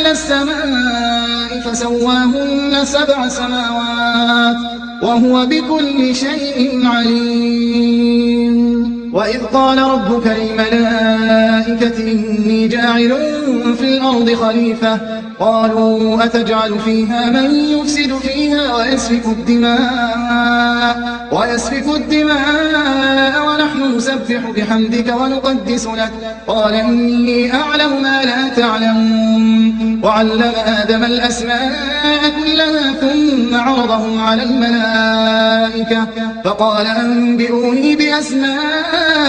إلى السماء فسواهن 7 سماوات وهو بكل شيء عليم وإذ قال ربك للملائكة إني جاعل في الأرض خليفة قالوا أتجعل فيها من يفسد فيها ويسفك الدماء ونحن نسبح بحمدك ونقدس لك قال إني أعلم ما لا تعلمون وعلم آدم الأسماء كلها ثم عرضهم على الملائكة فقال أنبئوني بأسماء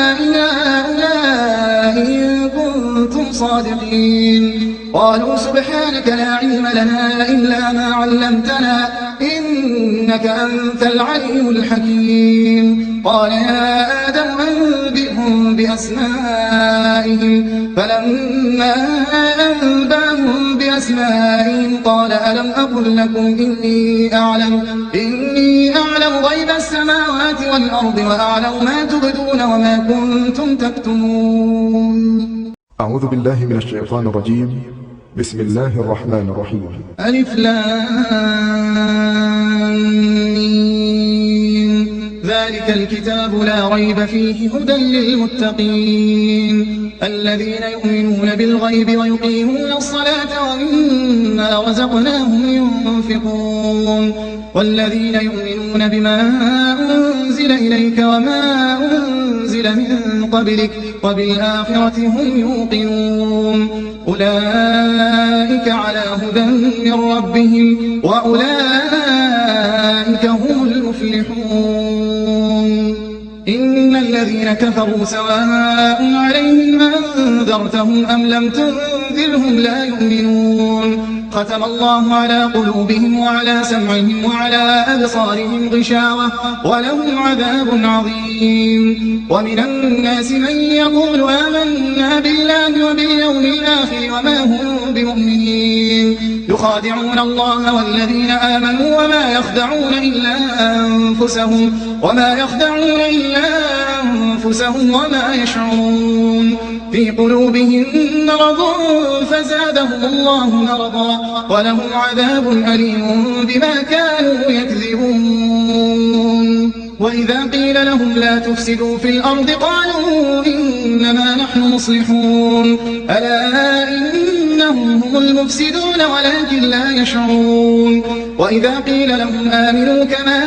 هؤلاء إن كنتم صادقين قالوا سبحانك لا علم لنا إلا ما علمتنا إنك أنت العليم الحكيم قال يا آدم أنبئهم بأسمائهم فلما أنبأهم بأسمائهم قال ألم أقل لكم إني أعلم غيب السماوات والأرض وأعلم ما تبدون وما كنتم تكتمون أعوذ بالله من الشيطان الرجيم بسم الله الرحمن الرحيم ألف لام ميم ذلك الكتاب لا ريب فيه هدى للمتقين الذين يؤمنون بالغيب ويقيمون الصلاة ومما رزقناهم ينفقون والذين يؤمنون بما أنزل إليك وما أنزل من قبلك وبالآخرة هم يوقنون أولئك على هدى من ربهم وأولئك هم المفلحون إن الذين كفروا سواء عليهم أنذرتهم أم لم تنذرهم لا يؤمنون ختم الله على قلوبهم وعلى سمعهم وعلى أبصارهم غشاوة ولهم عذاب عظيم ومن الناس من يقول آمنا بالله وباليوم الآخر وما هم بمؤمنين يخادعون الله والذين آمنوا وما يخدعون إلا أنفسهم وما يشعرون في قلوبهم مرض فزادهم الله مرضا ولهم عذاب أليم بما كانوا يكذبون وإذا قيل لهم لا تفسدوا في الأرض قالوا إنما نحن مصلحون ألا إنهم هم المفسدون ولكن لا يشعرون وإذا قيل لهم آمنوا كما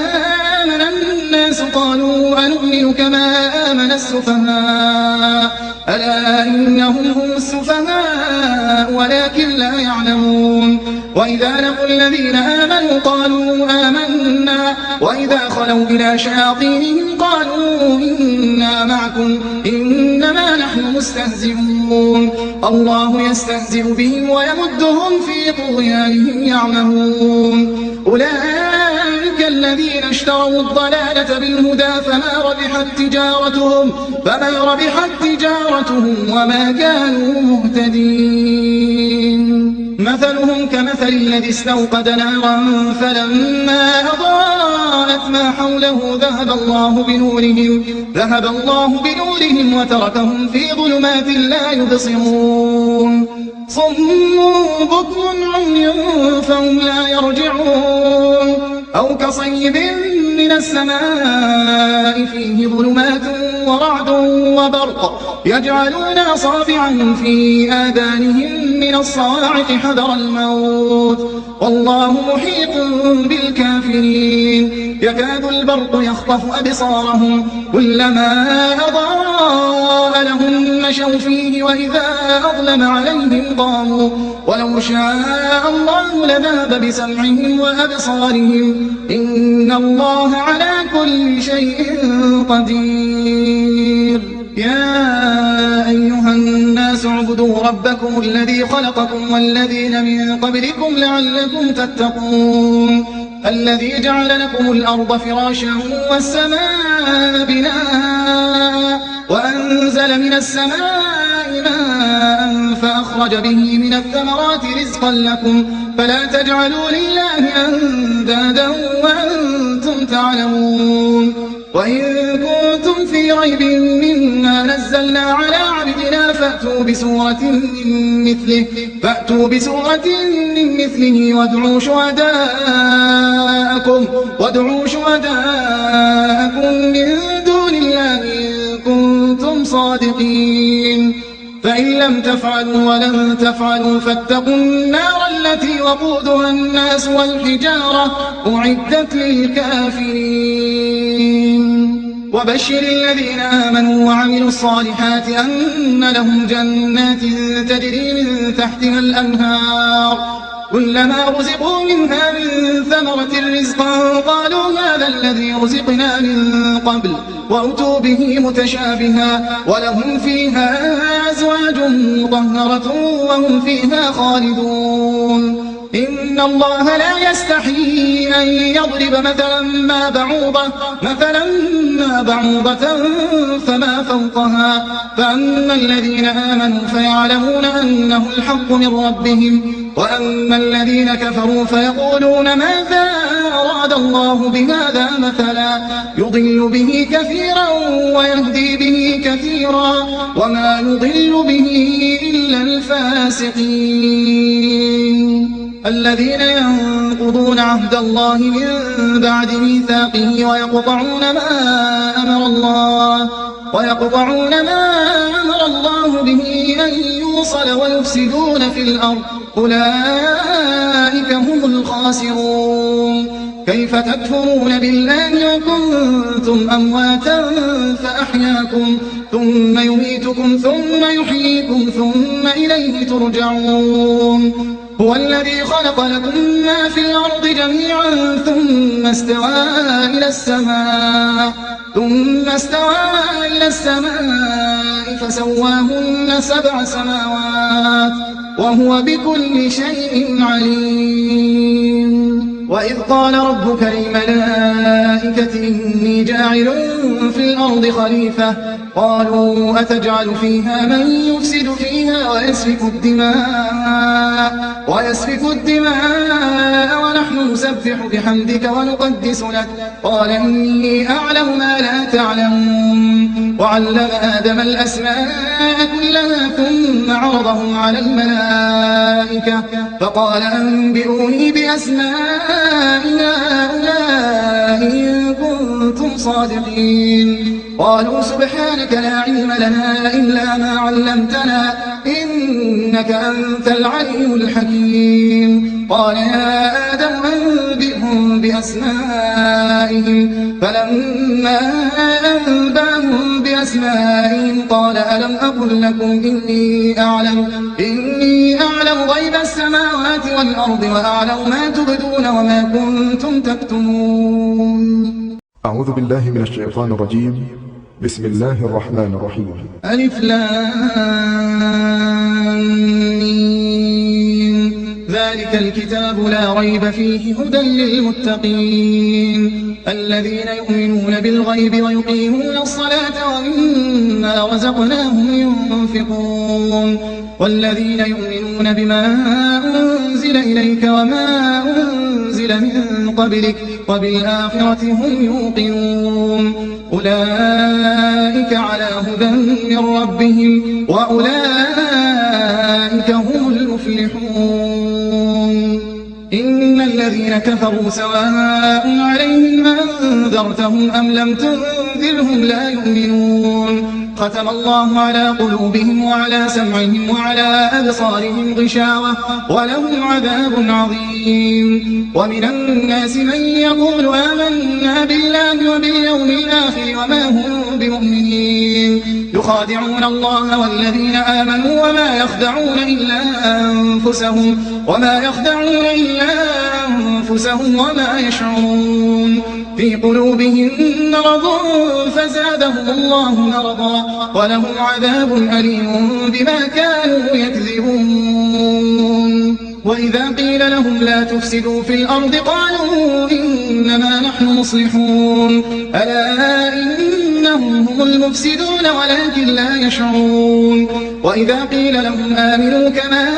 آمن الناس قالوا أنؤمن كما آمن السفهاء ألا إنهم هم السفهاء ولكن لا يعلمون وإذا لقوا الذين آمنوا قالوا آمنا وإذا خلوا إلى شياطينهم قالوا إنا معكم إنما نحن مستهزئون الله يستهزئ بهم ويمدهم في طغيانهم يعمهون أولئك الذين اشتروا الضلالة بالهدى فما ربحت تجارتهم وما كانوا مهتدين مثلهم كمثل الذي استوقد نارا فلما أضاءت ما حوله ذهب الله بنورهم وتركهم في ظلمات لا يبصرون صم بكم عمي فهم لا يرجعون أو كصيب من السماء فيه ظلمات ورعد وبرق يجعلون أصابعهم في آذانهم من الصواعق حذر الموت والله محيط بالكافرين يكاد البرق يخطف أبصارهم كلما أضاء لهم مشوا فيه وإذا أظلم عليهم قاموا ولو شاء الله لذهب بسمعهم وأبصارهم إن الله على كل شيء قدير يا أيها الناس اعبدوا ربكم الذي خلقكم والذين من قبلكم لعلكم تتقون الذي جعل لكم الأرض فراشا والسماء بناء وأنزل من السماء ماء فأخرج به من الثمرات رزقا لكم فلا تجعلوا لله أندادا وأنتم تعلمون وإن كنتم في ريب مما نزلنا على عبدنا فأتوا بسورة من مثله وادعوا شهداءكم من دون الله إن كنتم صادقين فإن لم تفعلوا ولن تفعلوا فاتقوا النار التي وقودها الناس والحجارة أعدت للكافرين وبشر الذين آمنوا وعملوا الصالحات أن لهم جنات تجري من تحتها الأنهار كلما رزقوا منها من ثمرة رزقا قالوا هذا الذي رزقنا من قبل وأتوا به متشابها ولهم فيها أزواج مطهرة وهم فيها خالدون إن الله لا يستحيي أن يضرب مثلا ما بعوضة فما فوقها فأما الذين آمنوا فيعلمون أنه الحق من ربهم وأما الذين كفروا فيقولون ماذا أراد الله بهذا مثلا يضل به كثيرا ويهدي به كثيرا وما يضل به إلا الفاسقين الذين ينقضون عهد الله من بعد ميثاقه ويقطعون ما أمر الله به أن يوصل ويفسدون في الأرض أولئك هم الخاسرون كيف تكفرون بالله وكنتم أمواتا فأحياكم ثم يميتكم ثم يحييكم ثم إليه ترجعون هو الذي خلق لكم ما في الأرض جميعا ثم استوى إلى السماء ثم استوى إلى السماء فسواهن 7 سماوات وهو بكل شيء عليم. وإذ قال ربك للملائكة إني جاعل في الأرض خليفة قالوا أتجعل فيها من يفسد فيها ويسفك الدماء ونحن نسبح بحمدك ونقدس لك قال إني أعلم ما لا تعلمون. وعلم آدم الأسماء كلها ثم عرضهم على الملائكة فقال أنبئوني بأسماء هؤلاء إن كنتم صادقين. قالوا سبحانك لا علم لنا إلا ما علمتنا إنك أنت العليم الحكيم. قال يا آدم أنبئهم بأسمائهم فلما أنبأهم بأسمائهم قال ألم أقل لكم إني أعلم غيب السماوات والأرض وأعلم ما تبدون وما كنتم تكتمون. أعوذ بالله من الشيطان الرجيم. بسم الله الرحمن الرحيم. ألف لام ميم. ذلك الكتاب لا ريب فيه هدى للمتقين الذين يؤمنون بالغيب ويقيمون الصلاة ومما رزقناهم ينفقون والذين يؤمنون بما أنزل إليك وما أنزل من قبلك وبالآخرة هم يوقنون أولئك على هدى من ربهم وأولئك هم المفلحون. إن الذين كفروا سواء عليهم أنذرتهم أم لم تنذرهم لا يؤمنون ختم الله على قلوبهم وعلى سمعهم وعلى أبصارهم غشاوة ولهم عذاب عظيم. ومن الناس من يقول آمنا بالله وباليوم الآخر وما هم بمؤمنين يخادعون الله والذين آمنوا وما يخدعون إلا أنفسهم وما يشعرون. في قلوبهم مرض فزادهم الله مرضا ولهم عذاب أليم بما كانوا يكذبون. وإذا قيل لهم لا تفسدوا في الأرض قالوا إنما نحن مصلحون ألا إنهم هم المفسدون ولكن لا يشعرون. وإذا قيل لهم آمنوا كما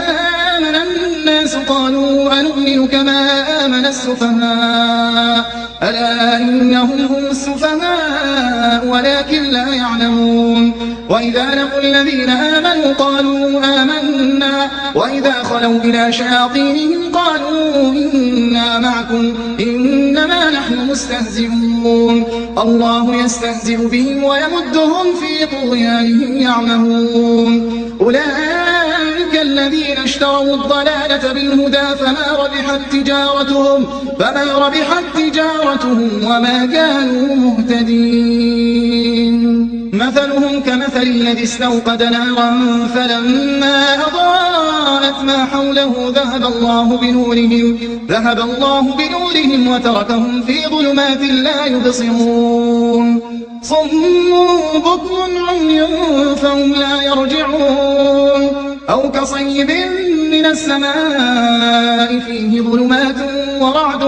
آمن الناس قالوا أنؤمن كما آمن السفهاء ألا إنهم هم السفهاء ولكن لا يعلمون. وإذا لقوا الذين آمنوا قالوا آمنا وإذا خلوا إلى شياطينهم قالوا إنا معكم إنما نحن مستهزئون الله يستهزئ بهم ويمدهم في طغيانهم يعمهون. أولئك الذين اشتروا الضلالة بالهدى فما ربحت تجارتهم وما كانوا مهتدين. مثلهم كمثل الذي استوقد نارا فلما أضاءت ما حوله ذهب الله بنورهم وتركهم في ظلمات لا يبصرون. صم بكم عمي فهم لا يرجعون أو كصيب من السماء فيه ظلمات ورعد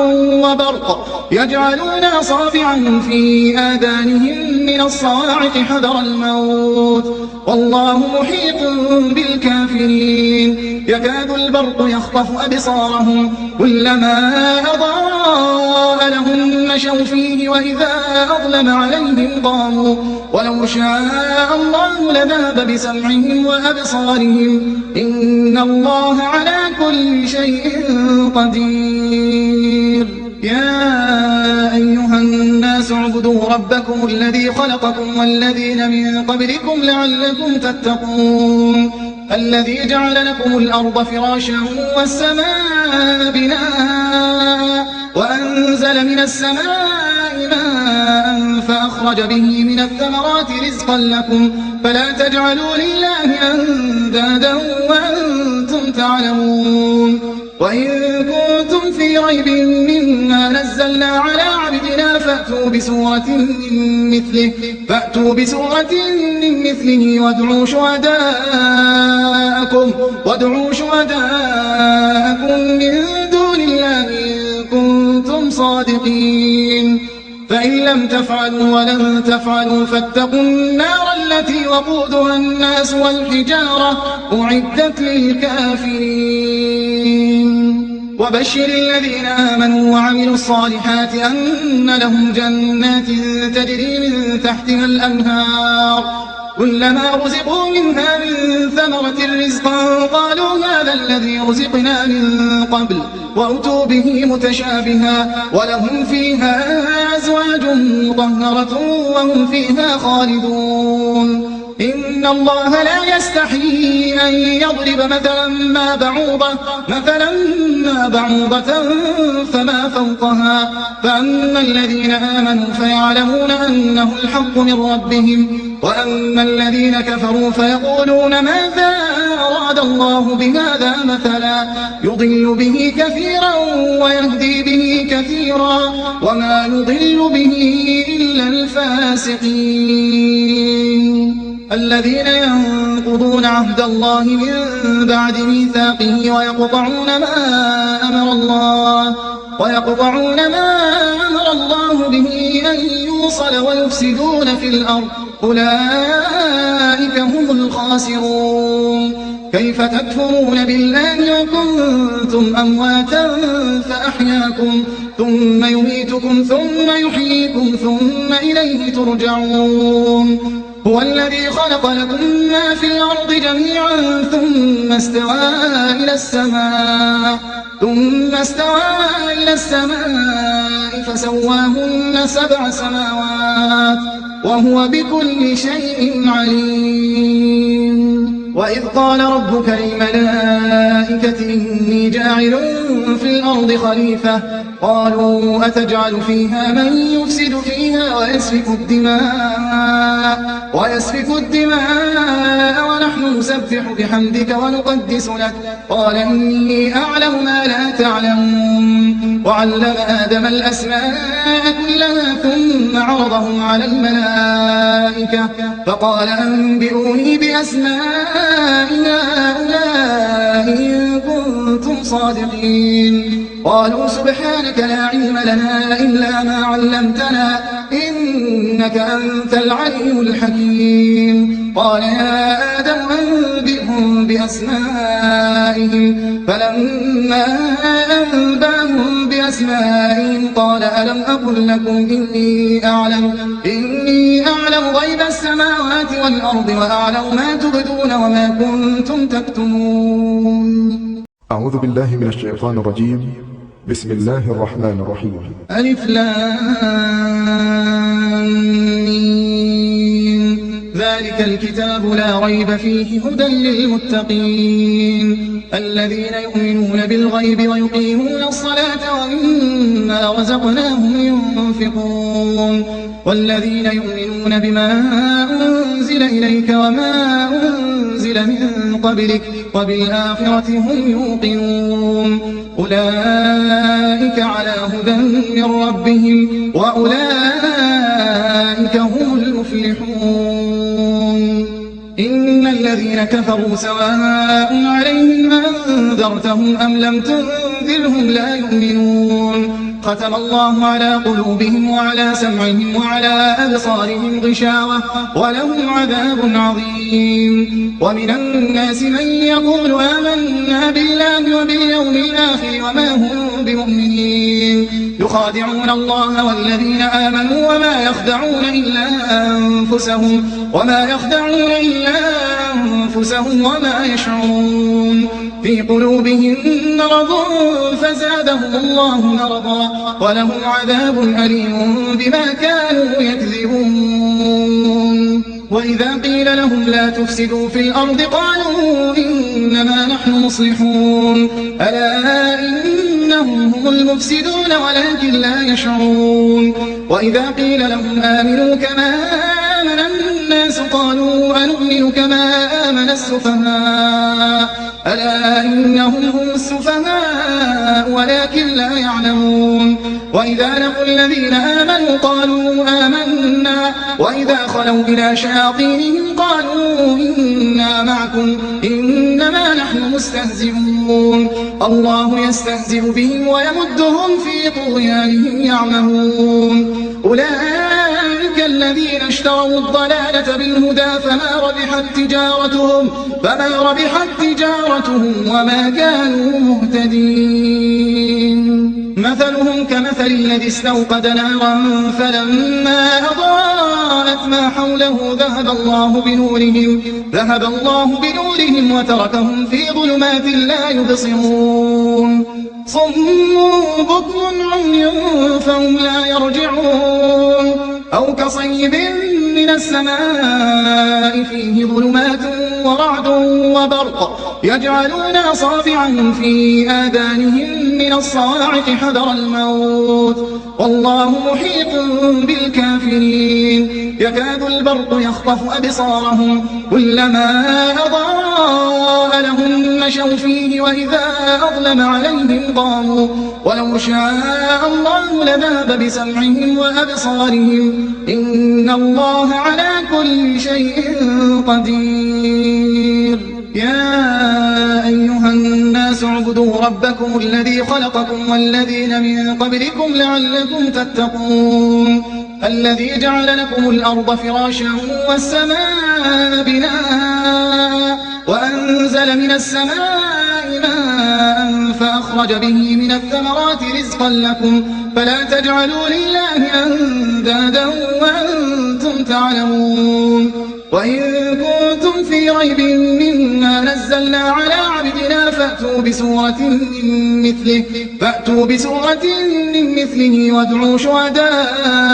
وبرق يجعلون أصابعهم في آذانهم من الصواعق حذر الموت والله محيط بالكافرين. يكاد البرق يخطف أبصارهم كلما أضاء لهم مشوا فيه وإذا أظلم عليهم قاموا ولو شاء الله لذهب بسمعهم وأبصارهم إن الله على كل شيء قدير. يا أيها الناس اعبدوا ربكم الذي خلقكم والذين من قبلكم لعلكم تتقون الذي جعل لكم الأرض فراشا والسماء بناء وأنزل من السماء ماء فأخرج به من الثمرات رزقا لكم فلا تجعلوا لله أندادا وأنتم تعلمون. وإن كنتم في ريب مما نزلنا على عبدنا فأتوا بسورة من مثله وادعوا شهداءكم من دون الله إن كنتم صادقين فإن لم تفعلوا ولن تفعلوا فاتقوا النار التي وقودها الناس والحجارة أعدت للكافرين وبشر الذين آمنوا وعملوا الصالحات أن لهم جنات تجري من تحتها الأنهار كلما رزقوا منها من ثمرة رزقا قالوا هذا الذي رزقنا من قبل وأتوا به متشابها ولهم فيها أزواج مطهرة وهم فيها خالدون إن الله لا يستحيي أن يضرب مثلا ما بعوضة فما فوقها فأما الذين آمنوا فيعلمون أنه الحق من ربهم وأما الذين كفروا فيقولون ماذا أراد الله بهذا مثلا يضل به كثيرا ويهدي به كثيرا وما يضل به إلا الفاسقين الذين ينقضون عهد الله من بعد ميثاقه ويقطعون ما أمر الله به أن يوصل ويفسدون في الأرض أولئك هم الخاسرون كيف تكفرون بالله وكنتم أمواتا فأحياكم ثم يميتكم ثم يحييكم ثم إليه ترجعون هو الذي خلق لكم ما في الأرض جميعا ثم استوى إلى السماء فسواهن 7 سماوات وهو بكل شيء عليم وإذ قال ربك للملائكة إني جاعل في الأرض خليفة قالوا أتجعل فيها من يفسد فيها ويسفك الدماء ونحن نسبح بحمدك ونقدس لك قال إني أعلم ما لا تعلمون وعلم آدم الأسماء كلها ثم عرضهم على الملائكة فقال أنبئوني بأسماء هؤلاء إن كنتم صادقين قالوا سبحانك لا علم لنا إلا ما علمتنا إنك أنت العليم الحكيم قال يا آدم أنبئهم بأسمائهم فلما أنبأهم بأسمائهم قال ألم أقل لكم إني أعلم غيب السماوات والأرض وأعلم ما تبدون وما كنتم تكتمون أعوذ بالله من الشيطان الرجيم بسم الله الرحمن الرحيم ألف لام ميم ذلك الكتاب لا ريب فيه هدى للمتقين الذين يؤمنون بالغيب ويقيمون الصلاة ومما رزقناهم ينفقون والذين يؤمنون بما أنزل إليك وما أنزل من قبلك وبالآخرة هم يوقنون أولئك على هدى من ربهم وأولئك هم المفلحون إن الذين كفروا سواء عليهم أنذرتهم أم لم تنذرهم لا يؤمنون ختم الله على قلوبهم وعلى سمعهم وعلى أبصارهم غشاوة ولهم عذاب عظيم ومن الناس من يقول آمنا بالله وباليوم الآخر وما هم بمؤمنين يخادعون الله والذين آمنوا وما يخدعون إلا أنفسهم وما يشعرون في قلوبهم مرض فزادهم الله مرضا ولهم عذاب أليم بما كانوا يكذبون وإذا قيل لهم لا تفسدوا في الأرض قالوا إنما نحن مصلحون ألا إنهم هم المفسدون ولكن لا يشعرون وإذا قيل لهم آمنوا كما آمن الناس قالوا أنؤمن كما آمن السفهاء ألا إنهم هم السفهاء ولكن لا يعلمون وإذا لقوا الذين آمنوا قالوا آمنا وإذا خلوا إلى شياطينهم قالوا إنا معكم إنما نحن مستهزئون الله يستهزئ بهم ويمدهم في طغيانهم يعمهون أولئك الذين اشتروا الضلالة بالهدى فما ربحت تجارتهم وما كانوا مهتدين مثلهم كمثل الذي استوقد نارا فلما أضاءت ما حوله ذهب الله بنورهم وتركهم في ظلمات لا يبصرون صم بكم عمي فهم لا يرجعون أو كصيب من السماء فيه ظلمات ورعد وبرق يجعلون أصابعهم في آذانهم من الصواعق حذر الموت والله محيط بالكافرين يكاد البرق يخطف أبصارهم كلما أضاء لهم مشوا فيه وإذا أظلم عليهم قاموا ولو شاء الله لذهب بسمعهم وأبصارهم إن الله على كل شيء قدير يا أيها الناس اعبدوا ربكم الذي خلقكم والذين من قبلكم لعلكم تتقون الذي جعل لكم الأرض فراشا والسماء بناء وأنزل من السماء ماء فأخرج به من الثمرات رزقا لكم فلا تجعلوا لله أندادا وأنتم تعلمون وإن كنتم في ريب مما نزلنا على عبدنا فأتوا بسورة من مثله وادعوا شهداءكم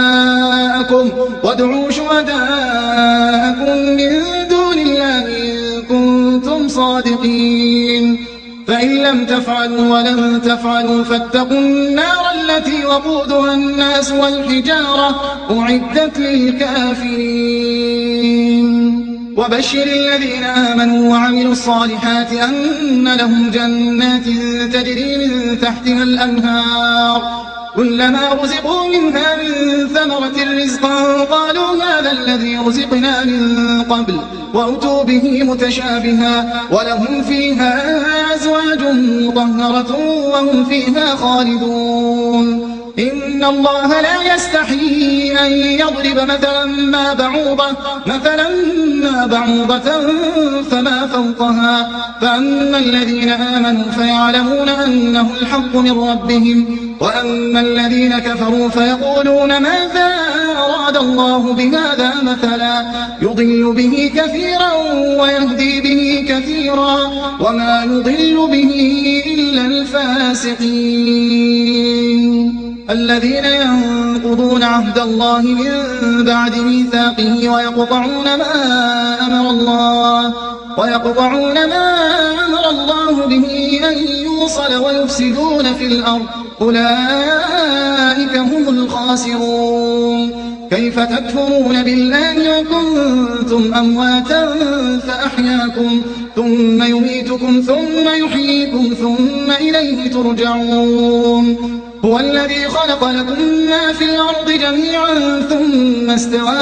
من دون الله إن كنتم صادقين فإن لم تفعلوا ولن تفعلوا فاتقوا النار التي وقودها الناس والحجارة أعدت للكافرين وبشر الذين آمنوا وعملوا الصالحات أن لهم جنات تجري من تحتها الأنهار كلما رزقوا منها من ثمرة رزقا قالوا هذا الذي رزقنا من قبل وأتوا به متشابها ولهم فيها أزواج مطهرة وهم فيها خالدون إن الله لا يستحيي أن يضرب مثلا ما بعوضة فما فوقها فأما الذين آمنوا فيعلمون أنه الحق من ربهم وأما الذين كفروا فيقولون ماذا أراد الله بهذا مثلا يضل به كثيرا ويهدي به كثيرا وما يضل به إلا الفاسقين الذين ينقضون عهد الله من بعد ميثاقه ويقطعون ما أمر الله به أن يوصل ويفسدون في الأرض أولئك هم الخاسرون كيف تكفرون بالله وكنتم أمواتا فأحياكم ثم يميتكم ثم يحييكم ثم إليه ترجعون هو الذي خلق لكم ما في الأرض جميعا ثم استوى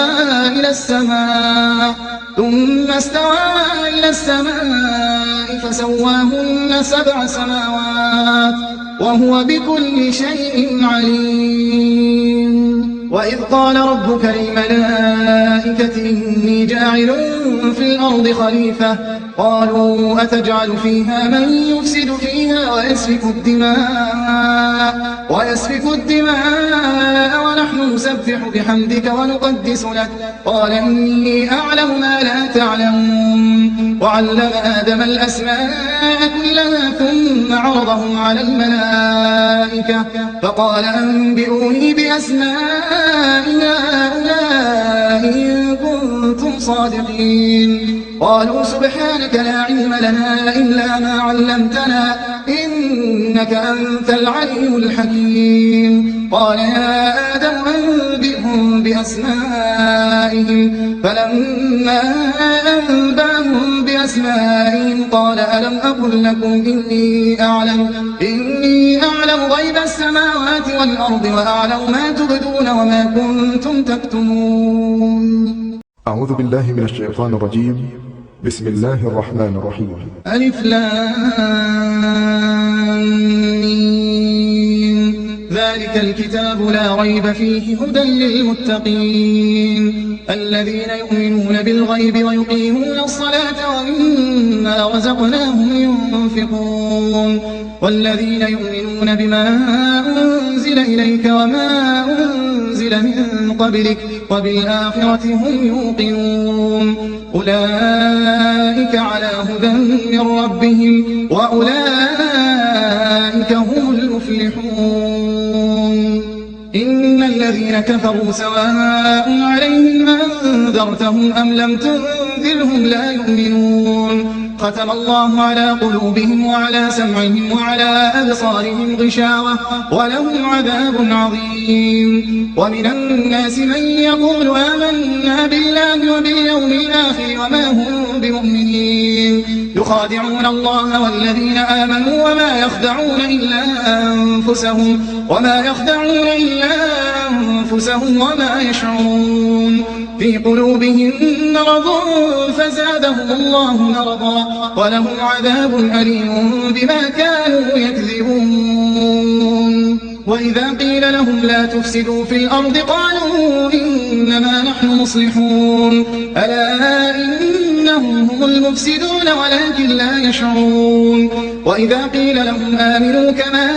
إلى السماء فسواهن 7 سماوات وهو بكل شيء عليم وإذ قال ربك للملائكة إني جاعل في الأرض خليفة قالوا أتجعل فيها من يفسد فيها ويسفك الدماء ونحن نسبح بحمدك ونقدس لك قال إني أعلم ما لا تعلمون وعلم آدم الأسماء كلها ثم عرضهم على الملائكة فقال أنبئوني بأسماء هؤلاء إن كنتم صادقين قالوا سبحانك لا علم لنا إلا ما علمتنا إنك أنت العليم الحكيم قال يا آدم أنبئهم فلما أنبأهم بأسمائهم قال ألم أقل لكم إني أعلم غيب السماوات والأرض وأعلم ما تبدون وما كنتم تكتمون. أعوذ بالله من الشيطان الرجيم. بسم الله الرحمن الرحيم. ألف لام ميم. ذلك الكتاب لا ريب فيه هدى للمتقين الذين يؤمنون بالغيب ويقيمون الصلاة ومما رزقناهم ينفقون والذين يؤمنون بما أنزل إليك وما أنزل من قبلك وبالآخرة هم يوقنون أولئك على هدى من ربهم وأولئك هم المفلحون. إن الذين كفروا سواء عليهم أنذرتهم أم لم تنذرهم لا يؤمنون ختم الله على قلوبهم وعلى سمعهم وعلى أبصارهم غشاوة ولهم عذاب عظيم. ومن الناس من يقول آمنا بالله وباليوم الآخر وما هم بمؤمنين يخادعون الله والذين آمنوا وما يخدعون إلا أنفسهم وما يشعرون. في قلوبهم مرض فزادهم الله مرضا ولهم عذاب أليم بما كانوا يكذبون. وإذا قيل لهم لا تفسدوا في الأرض قالوا إنما نحن مصلحون ألا إنهم هم المفسدون ولكن لا يشعرون. وإذا قيل لهم آمنوا كما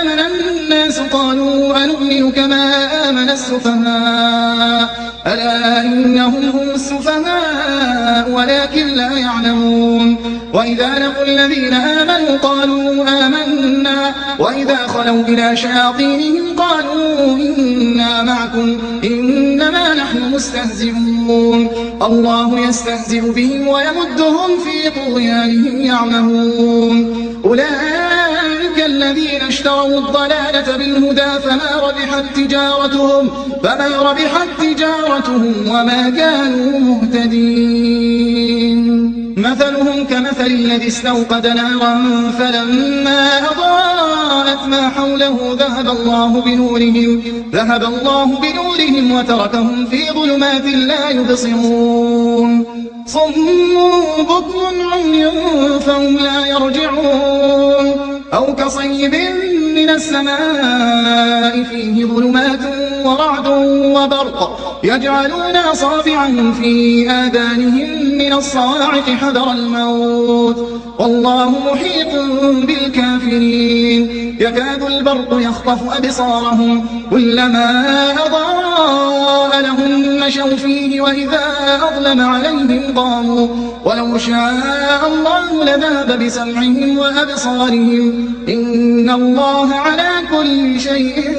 آمن الناس قالوا أنؤمن كما آمن السفهاء ألا إنهم هم السفهاء ولكن لا يعلمون. وإذا لقوا الذين آمنوا قالوا آمنا وإذا خلوا إلى شياطينهم قالوا إنا معكم إنما نحن مستهزئون الله يستهزئ بهم ويمدهم في طغيانهم يعمهون. أولئك الذين اشتروا الضلالة بالهدى فما ربحت تجارتهم وما كانوا مهتدين. مثلهم كمثل الذي استوقد نارا فلما أضاءت ما حوله ذهب الله بنورهم وتركهم في ظلمات لا يبصرون. صم بكم عمي فهم لا يرجعون أو كصيب من السماء فيه ظلمات ورعد وبرق يجعلون أصابعهم في آذانهم من الصواعق حذر الموت والله محيط بالكافرين. يكاد البرق يخطف أبصارهم كلما أضاء لهم مشوا فيه وإذا أظلم عليهم قاموا ولو شاء الله لذهب بسمعهم وأبصارهم إن الله على كل شيء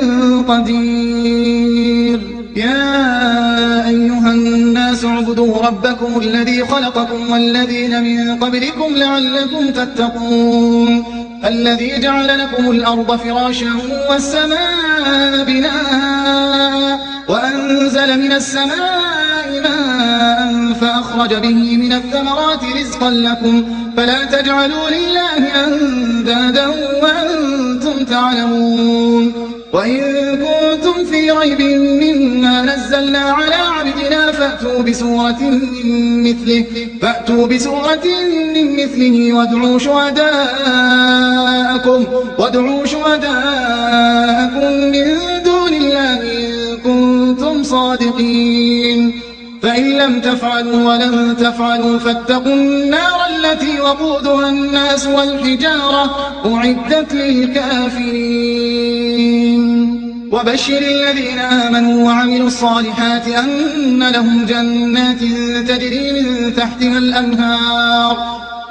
قدير. يا أيها الناس اعبدوا ربكم الذي خلقكم والذين من قبلكم لعلكم تتقون الذي جعل لكم الأرض فراشا والسماء بناء وأنزل من السماء ماء فأخرج به من الثمرات رزقا لكم فلا تجعلوا لله أندادا وأنتم تعلمون. وإن كنتم في ريب مما نزلنا على عبدنا فأتوا بسورة من مثله وادعوا شهداءكم من دون الله إن كنتم صادقين. فإن لم تفعلوا ولن تفعلوا فاتقوا النار التي وقودها الناس والحجارة أعدت للكافرين. وبشر الذين آمنوا وعملوا الصالحات أن لهم جنات تجري من تحتها الأنهار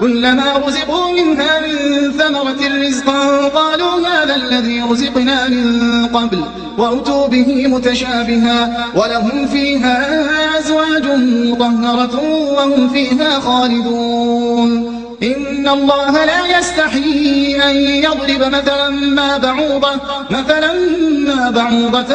كلما رزقوا منها من ثمرة رزقا قالوا هذا الذي رزقنا من قبل وأتوا به متشابها ولهم فيها أزواج مطهرة وهم فيها خالدون. إن الله لا يستحيي أن يضرب مثلا ما بعوضة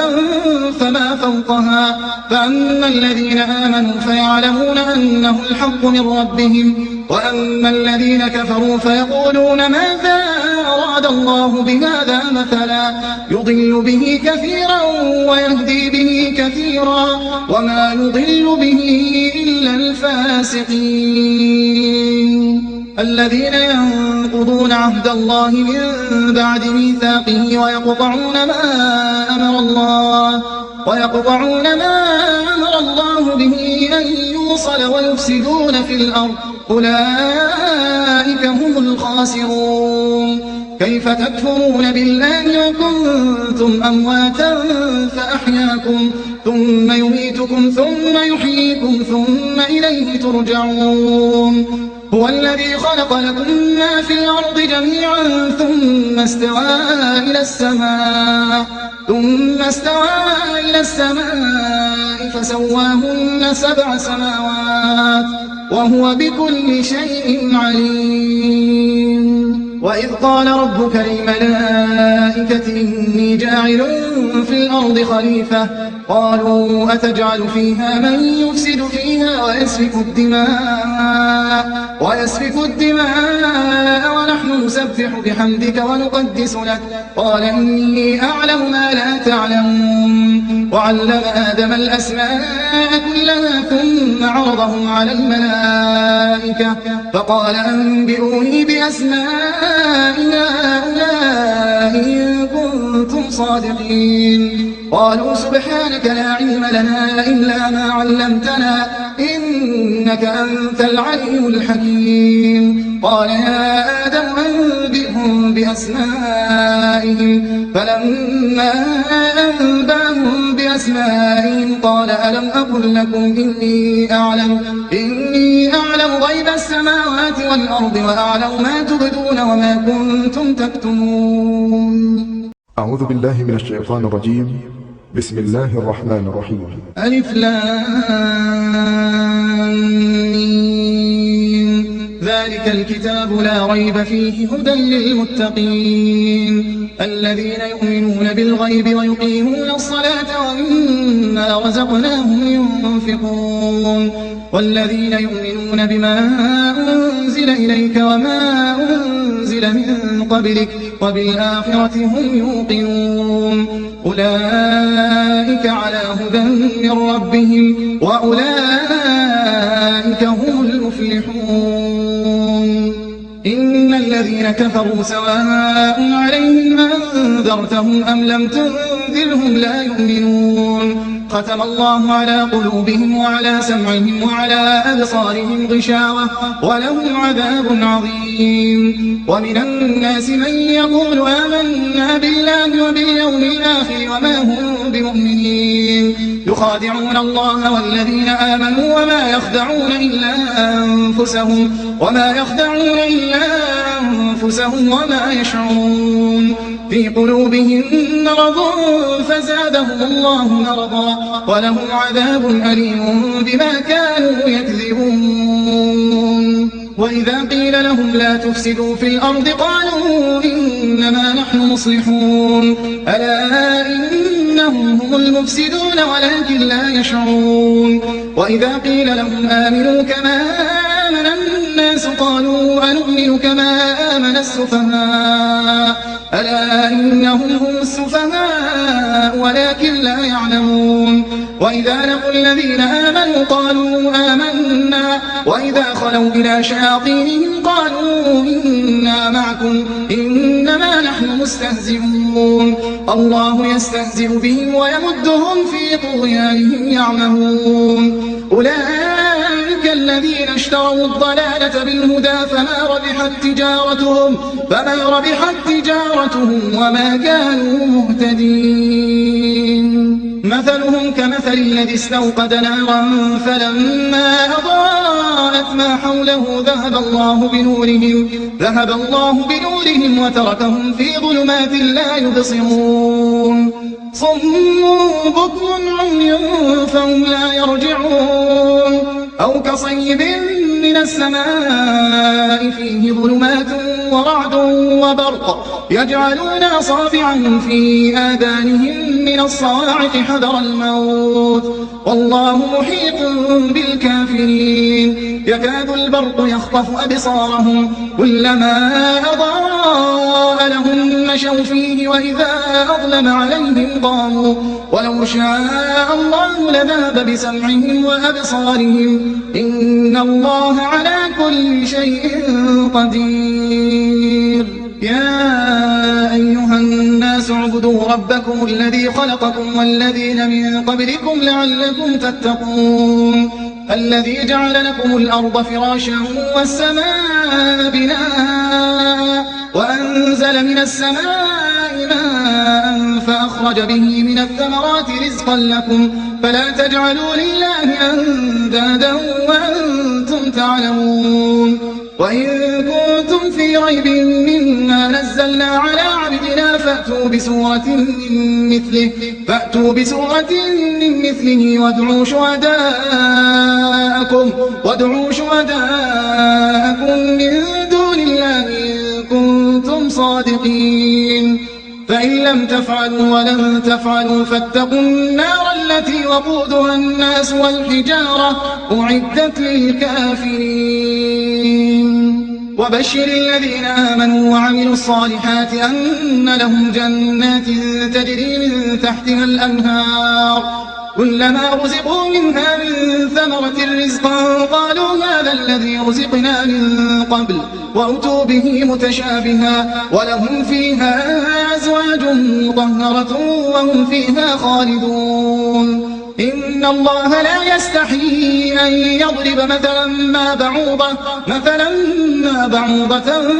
فما فوقها فأما الذين آمنوا فيعلمون أنه الحق من ربهم وأما الذين كفروا فيقولون ماذا أراد الله بهذا مثلا يضل به كثيرا ويهدي به كثيرا وما يضل به إلا الفاسقين الذين ينقضون عهد الله من بعد ميثاقه ويقطعون ما أمر الله به أن يوصل ويفسدون في الأرض أولئك هم الخاسرون كيف تكفرون بالله وكنتم أمواتا فأحياكم ثم يميتكم ثم يحييكم ثم إليه ترجعون هو الذي خلق لكم ما في الأرض جميعا ثم استوى إلى السماء فسواهن 7 سماوات وهو بكل شيء عليم وإذ قال ربك للملائكة إني جاعل في الأرض خليفة قالوا أتجعل فيها من يفسد فيها ويسفك الدماء ونحن نسبح بحمدك ونقدس لك قال إني أعلم ما لا تعلمون وعلم آدم الأسماء كلها ثم عرضهم على الملائكة فقال أنبئوني بأسماء هؤلاء إن كنتم صادقين قالوا سبحانك لا علم لنا إلا ما علمتنا إنك أنت العليم الحكيم قال يا آدم أنبئهم بأسمائهم فلما أنبأهم بأسمائهم قال ألم أقل لكم إني أعلم غيب السماوات والأرض وأعلم ما تبدون وما كنتم تكتمون أعوذ بالله من الشيطان الرجيم بسم الله الرحمن الرحيم ألف لام ميم ذلك الكتاب لا ريب فيه هدى للمتقين الذين يؤمنون بالغيب ويقيمون الصلاة ومما رزقناهم ينفقون والذين يؤمنون بما أنزل إليك وما أنزل من قبلك وبالآخرة هم يوقنون أولئك على هدى من ربهم وأولئك هم المفلحون إن الذين كفروا سواء عليهم أنذرتهم أم لم تنذرهم لا يؤمنون ختم الله على قلوبهم وعلى سمعهم وعلى أبصارهم غشاوة ولهم عذاب عظيم ومن الناس من يقول آمنا بالله وباليوم الآخر وما هم بمؤمنين يخادعون الله والذين آمنوا وما يخدعون إلا أنفسهم وما يشعرون في قلوبهم مرض فزادهم الله مرضا ولهم عذاب أليم بما كانوا يكذبون وإذا قيل لهم لا تفسدوا في الأرض قالوا إنما نحن مصلحون ألا إنهم هم المفسدون ولكن لا يشعرون وإذا قيل لهم آمنوا كما آمن الناس قالوا أنؤمن كما آمن السفهاء ألا إنهم هم السفهاء ولكن لا يعلمون وإذا لقوا الذين آمنوا قالوا آمنا وإذا خلوا إلى شياطينهم قالوا إنا معكم إنما نحن مستهزئون الله يستهزئ بهم ويمدهم في طغيانهم يعمهون أولئك الذين اشتروا الضلالة بالهدى فما ربحت تجارتهم وما كانوا مهتدين مثلهم كمثل الذي استوقد نارا فلما أضاءت ما حوله ذهب الله بنورهم وتركهم في ظلمات لا يبصرون صم بكم عمي فهم لا يرجعون أو كصيب من السماء فيه ظلمات ورعد وبرق يجعلون أصابعهم في آذانهم من الصواعق حذر الموت والله محيط بالكافرين يكاد البرق يخطف أبصارهم كلما أضاء لهم مشوا فيه وإذا أظلم عليهم قاموا ولو شاء الله لذهب بسمعهم وأبصارهم إن الله على كل شيء قدير يا أيها الناس اعبدوا ربكم الذي خلقكم والذين من قبلكم لعلكم تتقون الذي جعل لكم الأرض فراشا والسماء بناء وأنزل من السماء ماء فأخرج به من الثمرات رزقا لكم فلا تجعلوا لله أندادا وأنتم تعلمون وإن كنتم في ريب مما نزلنا على عبدنا فأتوا بسورة من مثله وادعوا شهداءكم من دون الله إن كنتم صادقين فإن لم تفعلوا ولن تفعلوا فاتقوا النار التي وقودها الناس والحجارة أعدت للكافرين وبشر الذين آمنوا وعملوا الصالحات أن لهم جنات تجري من تحتها الأنهار كلما رزقوا منها من ثمرة رزقا قالوا هذا الذي رزقنا من قبل وأتوا به متشابها ولهم فيها أزواج مطهرة وهم فيها خالدون إن الله لا يستحيي أن يضرب مثلا ما بعوضة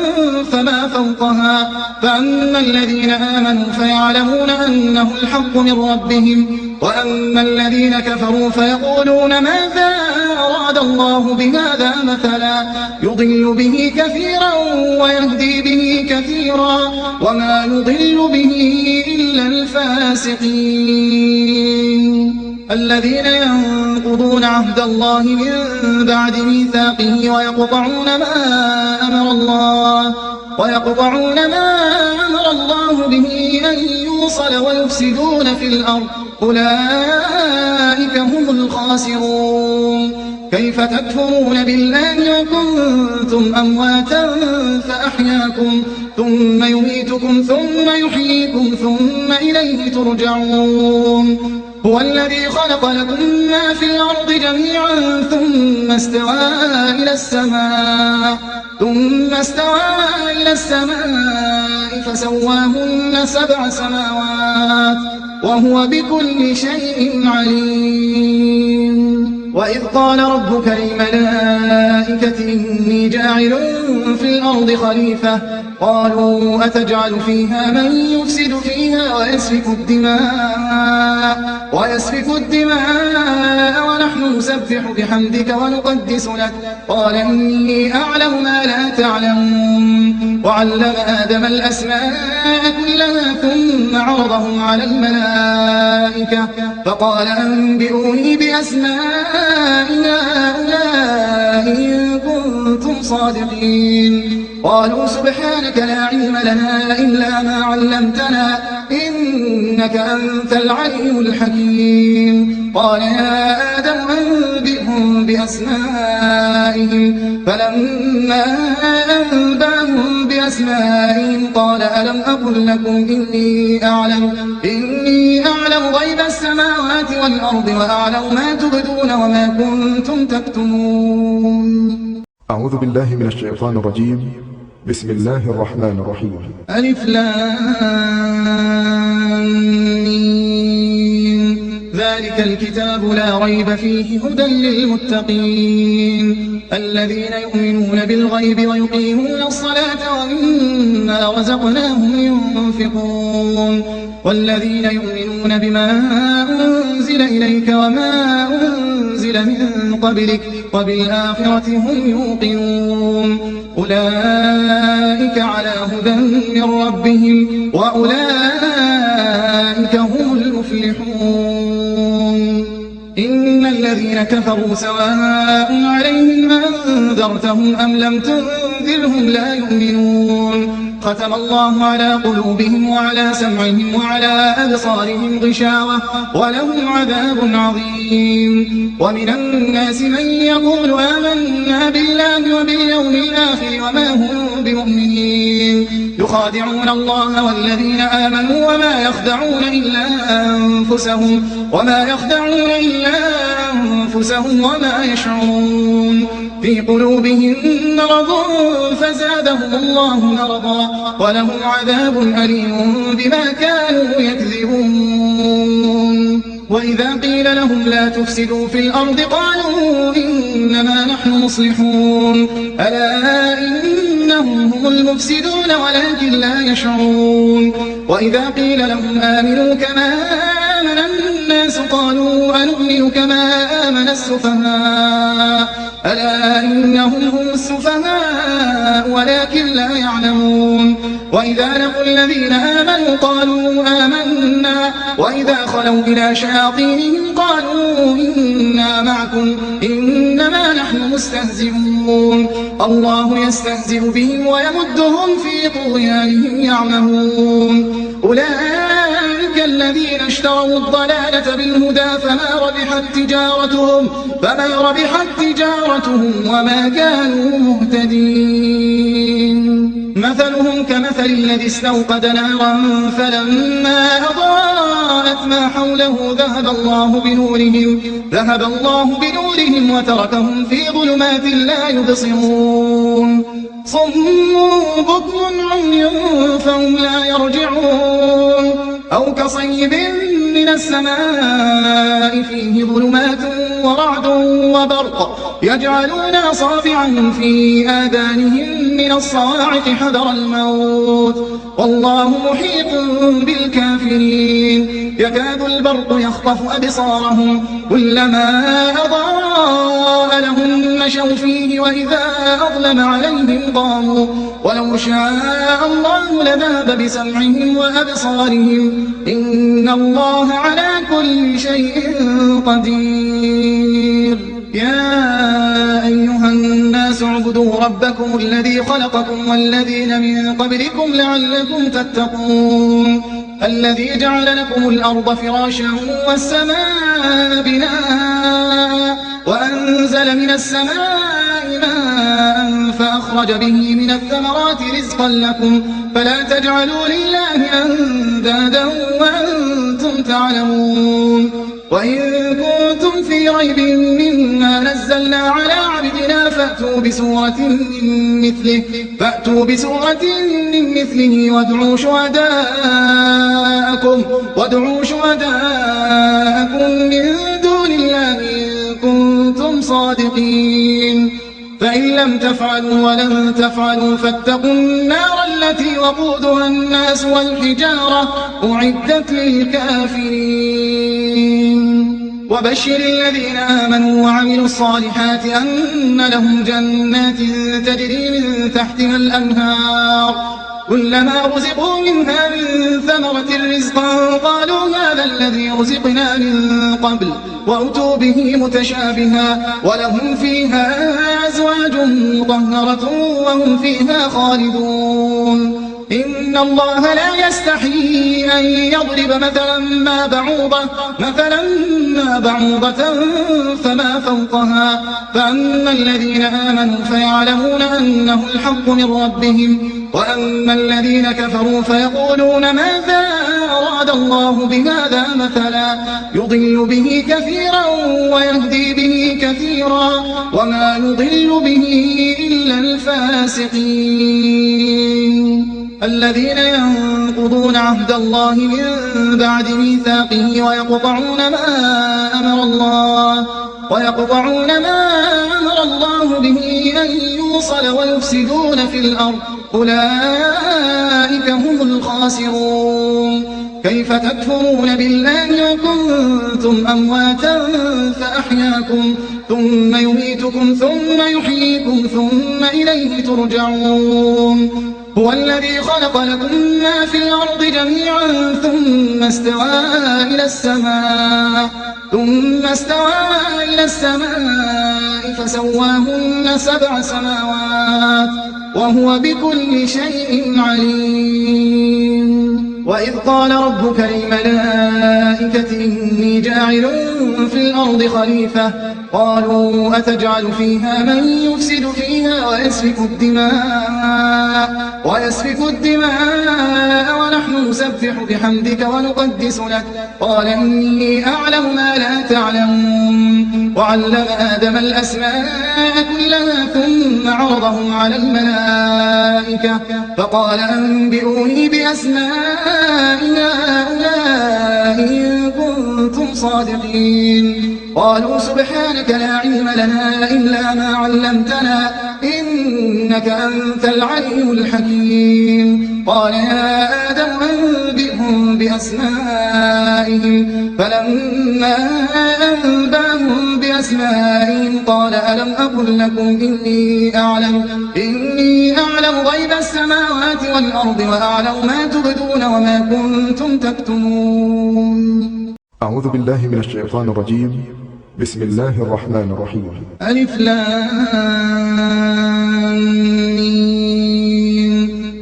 فما فوقها فأما الذين آمنوا فيعلمون أنه الحق من ربهم وأما الذين كفروا فيقولون ماذا أراد الله بهذا مثلا يضل به كثيرا ويهدي به كثيرا وما يضل به إلا الفاسقين الذين ينقضون عهد الله من بعد ميثاقه ويقطعون ما أمر الله به أن يوصل ويفسدون في الأرض أولئك هم الخاسرون كيف تكفرون بالله وكنتم أمواتا فأحياكم ثم يميتكم ثم يحييكم ثم إليه ترجعون هو الذي خلق لكم ما في الأرض جميعا ثم استوى إلى السماء فسواهن 7 سماوات وهو بكل شيء عليم وإذ قال ربك للملائكة إني جاعل في الأرض خليفة قالوا أتجعل فيها من يفسد فيها ويسفك الدماء ونحن نسبح بحمدك ونقدس لك قال إني أعلم ما لا تعلمون وعلم آدم الأسماء كلها ثم عرضهم على الملائكة فقال أنبئوني بأسماء هؤلاء إن كنتم صادقين قالوا سبحانك لا علم لنا إلا ما علمتنا إنك أنت العليم الحكيم قال يا آدم أنبئهم بأسمائهم فلما أنبأهم بأسمائهم قال ألم أقل لكم إني أعلم غيب السماوات والأرض وأعلم ما تبدون وما كنتم تكتمون أعوذ بالله من الشيطان الرجيم بسم الله الرحمن الرحيم ألف لام ميم ذلك الكتاب لا ريب فيه هدى للمتقين الذين يؤمنون بالغيب ويقيمون الصلاة ومما رزقناهم ينفقون والذين يؤمنون بما أنزل إليك وما أنزل من قبلك وبالآخرة هم يوقنون أولئك على هدى من ربهم وأولئك هم المفلحون إن الذين كفروا سواء عليهم أنذرتهم أم لم تنذرهم لا يؤمنون ختم الله على قلوبهم وعلى سمعهم وعلى أبصارهم غشاوة ولهم عذاب عظيم ومن الناس من يقول آمنا بالله وباليوم الآخر وما هم بمؤمنين يخادعون الله والذين آمنوا وما يخدعون إلا أنفسهم وما يشعرون في قلوبهم مرض فزادهم الله مرضا ولهم عذاب أليم بما كانوا يكذبون وإذا قيل لهم لا تفسدوا في الأرض قالوا إنما نحن مصلحون ألا إنهم هم المفسدون ولكن لا يشعرون وإذا قيل لهم آمنوا كما آمن الناس قالوا أنؤمن كما آمن السفهاء ألا إنهم هم السفهاء ولكن لا يعلمون وإذا لقوا الذين آمنوا قالوا آمنا وإذا خلوا إلى شياطينهم قالوا إنا معكم إنما نحن مستهزئون الله يستهزئ بهم ويمدهم في طغيانهم يعمهون أولئك الذين اشتروا الضلالة بالهدى فما ربحت تجارتهم وما كانوا مهتدين مثلهم كمثل الذي استوقد نارا فلما أضاءت ما حوله ذهب الله بنورهم وتركهم في ظلمات لا يبصرون صم بكم عمي فهم لا يرجعون أو كصيب من السماء فيه ظلمات ورعد وبرق يجعلون أصابعهم في آذانهم من الصواعق حذر الموت والله محيط بالكافرين يكاد البرق يخطف أبصارهم كلما أضاء لهم مشوا فيه وإذا أظلم عليهم قاموا ولو شاء الله لذهب بسمعهم وأبصارهم إن الله على كل شيء قدير يا أيها الناس اعبدوا ربكم الذي خلقكم والذين من قبلكم لعلكم تتقون الذي جعل لكم الأرض فراشا والسماء بناء وأنزل من السماء ماء فأخرج به من الثمرات رزقا لكم فلا تجعلوا لله أندادا وأنتم تعلمون وإن كنتم في ريب مما نزلنا على عبدنا فأتوا بسورة من مثله وادعوا شهداءكم من دون الله إن كنتم صادقين فإن لم تفعلوا ولن تفعلوا فاتقوا النار التي وقودها الناس والحجارة أعدت للكافرين وبشر الذين آمنوا وعملوا الصالحات أن لهم جنات تجري من تحتها الأنهار كلما رزقوا منها من ثمرة رزقا قالوا هذا الذي رزقنا من قبل وأتوا به متشابها ولهم فيها أزواج مطهرة وهم فيها خالدون إن الله لا يستحيي أن يضرب مثلا ما بعوضة فما فوقها فأما الذين آمنوا فيعلمون أنه الحق من ربهم وأما الذين كفروا فيقولون ماذا أراد الله بهذا مثلا يضل به كثيرا ويهدي به كثيرا وما يضل به إلا الفاسقين الذين ينقضون عهد الله من بعد ميثاقه ويقطعون ما أمر الله به أن يوصل ويفسدون في الأرض أولئك هم الخاسرون كيف تكفرون بالله وكنتم أمواتا فأحياكم ثم يميتكم ثم يحييكم ثم إليه ترجعون هو الذي خلق لكم ما في الأرض جميعا ثم استوى إلى السماء ثم استوى إلى السماء فسواهن 7 سماوات وهو بكل شيء عليم. وإذ قال ربك للملائكة إني جاعل في الأرض خليفة قالوا أتجعل فيها من يفسد فيها ويسفك الدماء ونحن نسبح بحمدك ونقدس لك قال إني أعلم ما لا تعلمون. وعلم آدم الأسماء كلها ثم عرضهم على الملائكة فقال أنبئوني بأسماء هؤلاء إن كنتم صادقين. قالوا سبحانك لا علم لنا إلا ما علمتنا إنك أنت العليم الحكيم. قال يا آدم أنبئهم بأسمائهم فلما أنبأهم بأسمائهم قال ألم أقل لكم إني أعلم غيب السماوات والأرض وأعلم ما تبدون وما كنتم تكتمون. أعوذ بالله من الشيطان الرجيم. بسم الله الرحمن الرحيم. ألف لام ميم.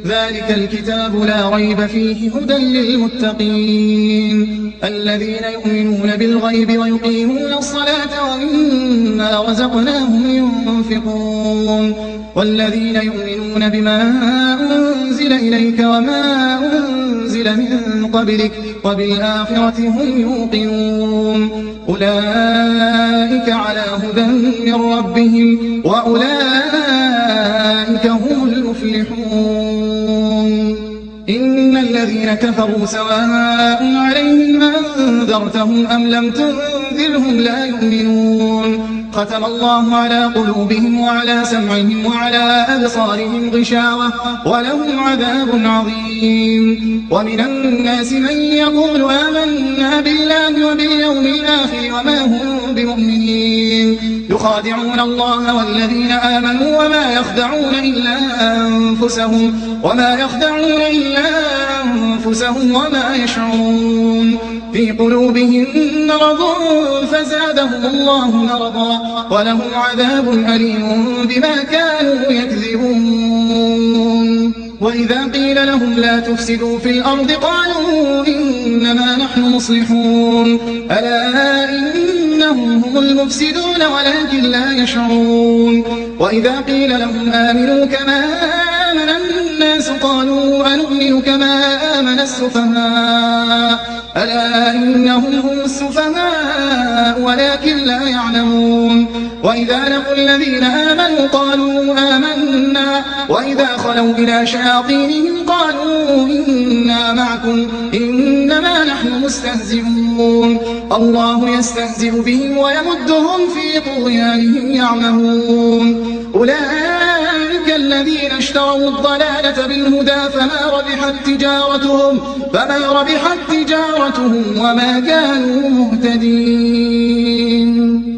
ذلك الكتاب لا ريب فيه هدى للمتقين الذين يؤمنون بالغيب ويقيمون الصلاة ومما رزقناهم ينفقون والذين يؤمنون بما أنزل إليك وما أنزل من قبلك وبالآخرة هم يوقنون أولئك على هدى من ربهم وأولئك هم المفلحون. إن الذين كفروا سواء عليهم أنذرتهم أم لم تنذرهم لا يؤمنون. ختم الله على قلوبهم وعلى سمعهم وعلى أبصارهم غشاوة ولهم عذاب عظيم. ومن الناس من يقول آمنا بالله وباليوم الآخر وما هم بمؤمنين يخادعون الله والذين آمنوا وما يخدعون إلا أنفسهم وما يشعرون. في قلوبهم مرض فزادهم الله مرضا ولهم عذاب أليم بما كانوا يكذبون. وإذا قيل لهم لا تفسدوا في الأرض قالوا إنما نحن مصلحون ألا إنهم هم المفسدون ولكن لا يشعرون. وإذا قيل لهم آمنوا كما آمن الناس قالوا أنؤمن كما آمن السفهاء ألا إنهم هم السفهاء ولكن لا يعلمون. وإذا لقوا الذين آمنوا قالوا آمنا وإذا خلوا إلى شياطينهم قالوا إنا معكم إنما نحن مستهزئون. الله يستهزئ بهم ويمدهم في طغيانهم يعمهون. أولئك الذين اشتروا الضلالة بالهدى فما ربحت تجارتهم وما كانوا مهتدين.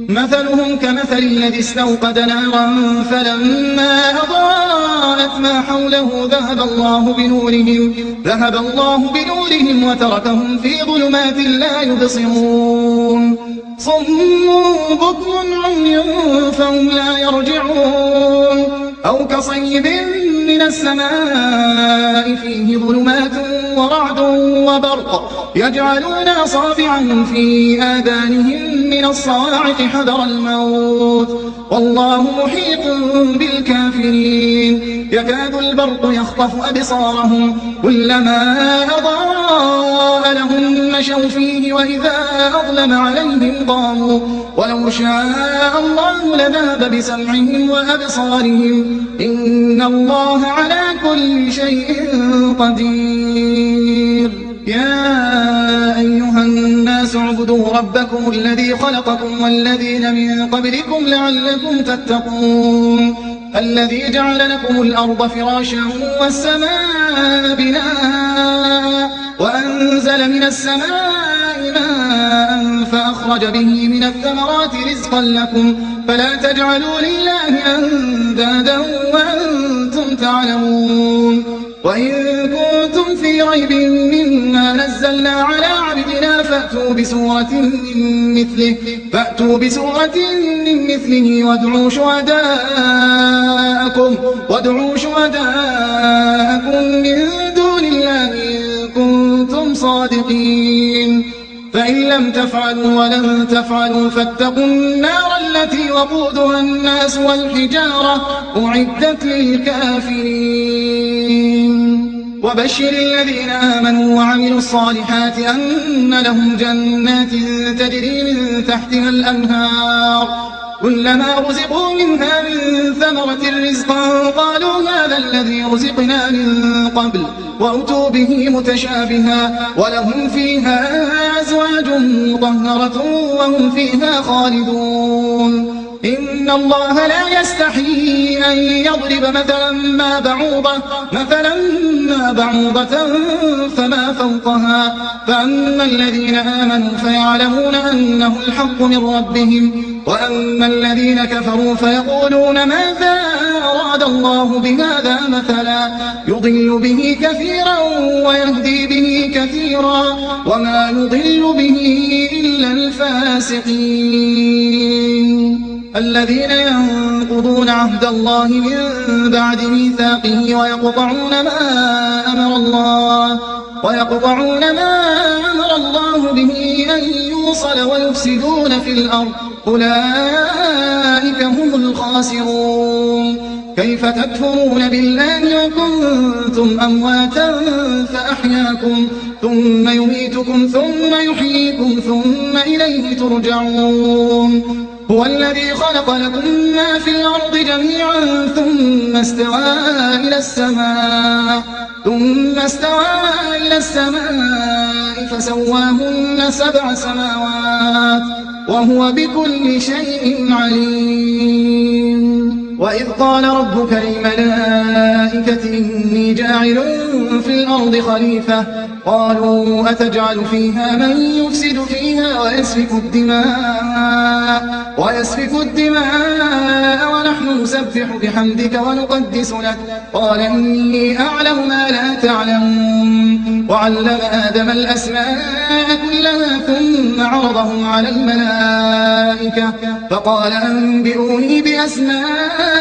مثلهم كمثل الذي استوقد نارا فلما أضاءت ما حوله ذهب الله بنورهم وتركهم في ظلمات لا يبصرون. صم بكم عمي فهم لا يرجعون. أو كصيب من السماء فيه ظلمات ورعد وبرق يجعلون أصابعهم في آذانهم من الصواعق حذر الموت والله محيط بالكافرين. يكاد البرق يخطف أبصارهم كلما أضاء لهم مشوا فيه وإذا أظلم عليهم قاموا ولو شاء الله لذهب بسمعهم وأبصارهم إن الله على كل شيء قدير. يا أيها الناس اعبدوا ربكم الذي خلقكم والذين من قبلكم لعلكم تتقون الذي جعل لكم الأرض فراشا والسماء بناء وأنزل من السماء ماء فأخرج به من الثمرات رزقا لكم فلا تجعلوا لله أندادا وأنتم تعلمون. وإن كنتم في ريب مما نزلنا على عبدنا فأتوا بسورة من مثله وادعوا شهداءكم من دون الله إن كنتم صادقين فإن لم تفعلوا ولن تفعلوا فاتقوا النار التي وقودها الناس والحجارة أعدت للكافرين وبشر الذين آمنوا وعملوا الصالحات أن لهم جنات تجري من تحتها الأنهار كلما رزقوا منها من ثمرة رزقا قالوا هذا الذي رزقنا من قبل وأتوا به متشابها ولهم فيها أزواج مطهرة وهم فيها خالدون إن الله لا يستحيي أن يضرب مثلا ما بعوضة فما فوقها فأما الذين آمنوا فيعلمون أنه الحق من ربهم وأما الذين كفروا فيقولون ماذا أراد الله بهذا مثلا يضل به كثيرا ويهدي به كثيرا وما يضل به إلا الفاسقين الذين ينقضون عهد الله من بعد ميثاقه ويقطعون ما أمر الله به أن يوصل ويفسدون في الأرض أولئك هم الخاسرون كيف تكفرون بالله وكنتم أمواتا فأحياكم ثم يميتكم ثم يحييكم ثم إليه ترجعون هو الذي خلق لكم ما في الأرض جميعا ثم استوى إلى السماء فسواهن 7 سماوات وهو بكل شيء عليم وإذ قال ربك للملائكة إني جاعل في الأرض خليفة قالوا أتجعل فيها من يفسد فيها ويسفك الدماء ونحن نسبح بحمدك ونقدس لك قال إني أعلم ما لا تعلمون وعلم آدم الأسماء كلها ثم عرضهم على الملائكة فقال أنبئوني بأسماء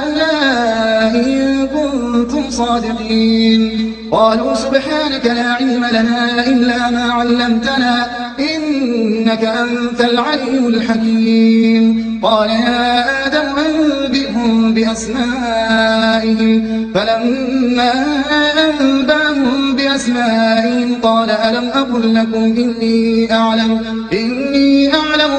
هؤلاء إن كنتم صادقين قالوا سبحانك لا علم لنا إلا ما علمتنا إنك أنت العليم الحكيم قال يا آدم أنبئهم بأسمائهم فلما أنبأهم بأسمائهم قال ألم أقل لكم إني أعلم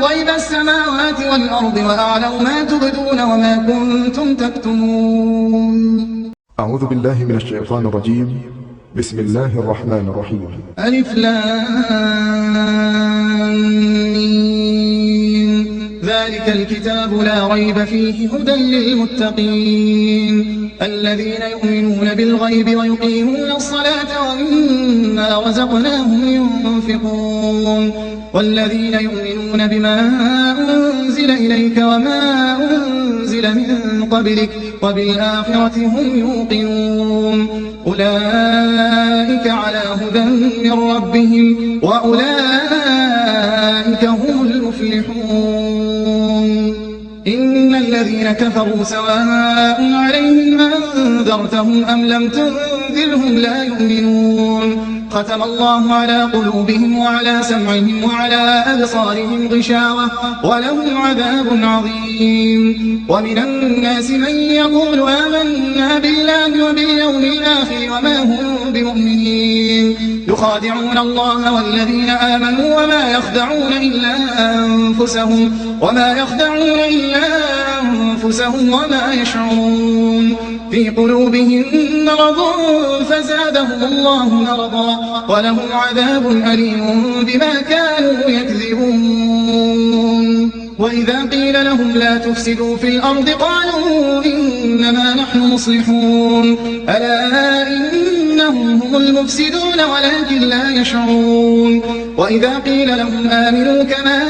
غيب السماوات والأرض وأعلم ما تبدون وما كنتم تكتمون أعوذ بالله من الشيطان الرجيم بسم الله الرحمن الرحيم ألف لام ميم ذلك الكتاب لا ريب فيه هدى للمتقين الذين يؤمنون بالغيب ويقيمون الصلاة ومما رزقناهم ينفقون والذين يؤمنون بما أنزل إليك وما أنزل من قبلك وبالآخرة هم يوقنون أولئك على هدى من ربهم وأولئك هم المفلحون إن الذين كفروا سواء عليهم أنذرتهم أم لم تنذرهم لا يؤمنون ختم الله على قلوبهم وعلى سمعهم وعلى أبصارهم غشاوة ولهم عذاب عظيم ومن الناس من يقول آمنا بالله وباليوم الآخر وما هم بمؤمنين يخادعون الله والذين آمنوا وما يخدعون إلا أنفسهم وما يشعرون في قلوبهم مرض فزادهم الله مرضا ولهم عذاب أليم بما كانوا يكذبون وإذا قيل لهم لا تفسدوا في الأرض قالوا إنما نحن مصلحون ألا إنهم هم المفسدون ولكن لا يشعرون وإذا قيل لهم آمنوا كما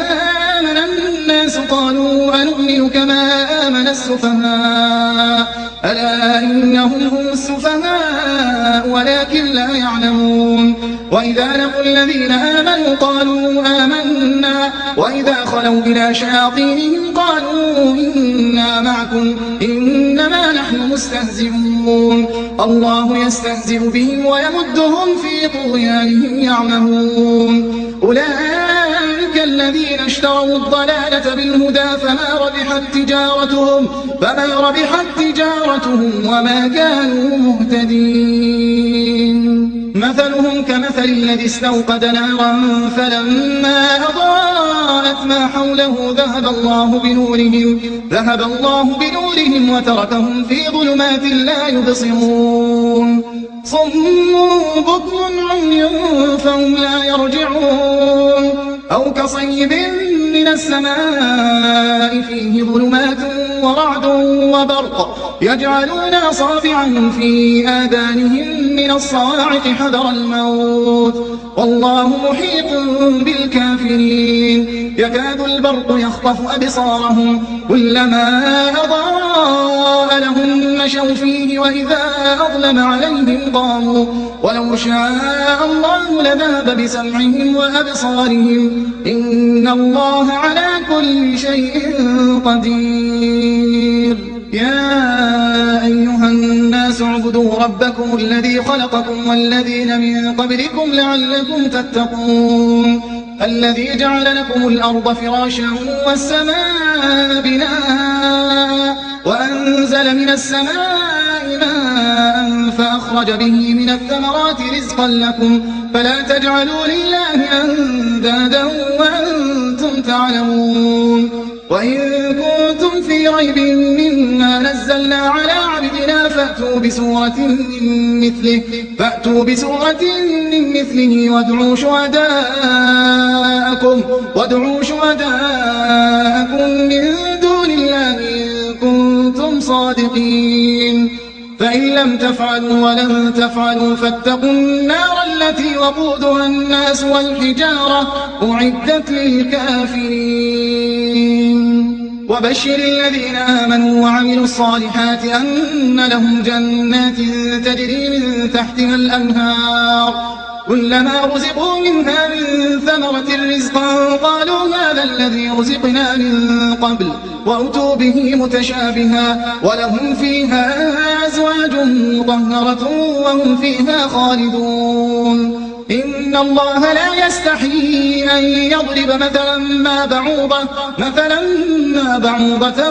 آمن الناس قالوا أنؤمن كما آمن السفهاء ألا إنهم هم السفهاء ولكن لا يعلمون وإذا لقوا الذين آمنوا قالوا آمنا وإذا خلوا إلى شياطينهم قالوا إنا معكم إنما نحن مستهزئون الله يستهزئ بهم ويمدهم في طغيانهم يعمهون أولئك الذين اشتروا الضلالة بالهدى فما ربحت تجارتهم وما كانوا مهتدين مثلهم كمثل الذي استوقد نارا فلما أضاءت ما حوله ذهب الله بنورهم وتركهم في ظلمات لا يبصرون صم بكم عمي فهم لا يرجعون أو كصيب من السماء فيه ظلمات ورعد وبرق يجعلون أصابعهم في آذانهم من الصواعق حذر الموت والله محيط بالكافرين يكاد البرق يخطف أبصارهم كلما أضاء لهم مشوا فيه وإذا أظلم عليهم قاموا ولو شاء الله لذهب بسمعهم وأبصارهم إن الله على كل شيء قدير يا أيها الناس اعبدوا ربكم الذي خلقكم والذين من قبلكم لعلكم تتقون الذي جعل لكم الأرض فراشا والسماء بناء وأنزل من السماء ماء فأخرج به من الثمرات رزقا لكم فلا تجعلوا لله أندادا وأنتم تعلمون وإن كنتم في ريب مما نزلنا على عبدنا فأتوا بسورة من مثله وادعوا شهداءكم من دون الله إن كنتم صادقين فإن لم تفعلوا ولن تفعلوا فاتقوا النار التي وقودها الناس والحجارة أعدت للكافرين وبشر الذين آمنوا وعملوا الصالحات أن لهم جنات تجري من تحتها الأنهار كلما رزقوا منها من ثمرة رزقا قالوا هذا الذي رزقنا من قبل وأتوا به متشابها ولهم فيها أزواج مطهرة وهم فيها خالدون إن الله لا يستحيي أن يضرب مثلا ما بعوضة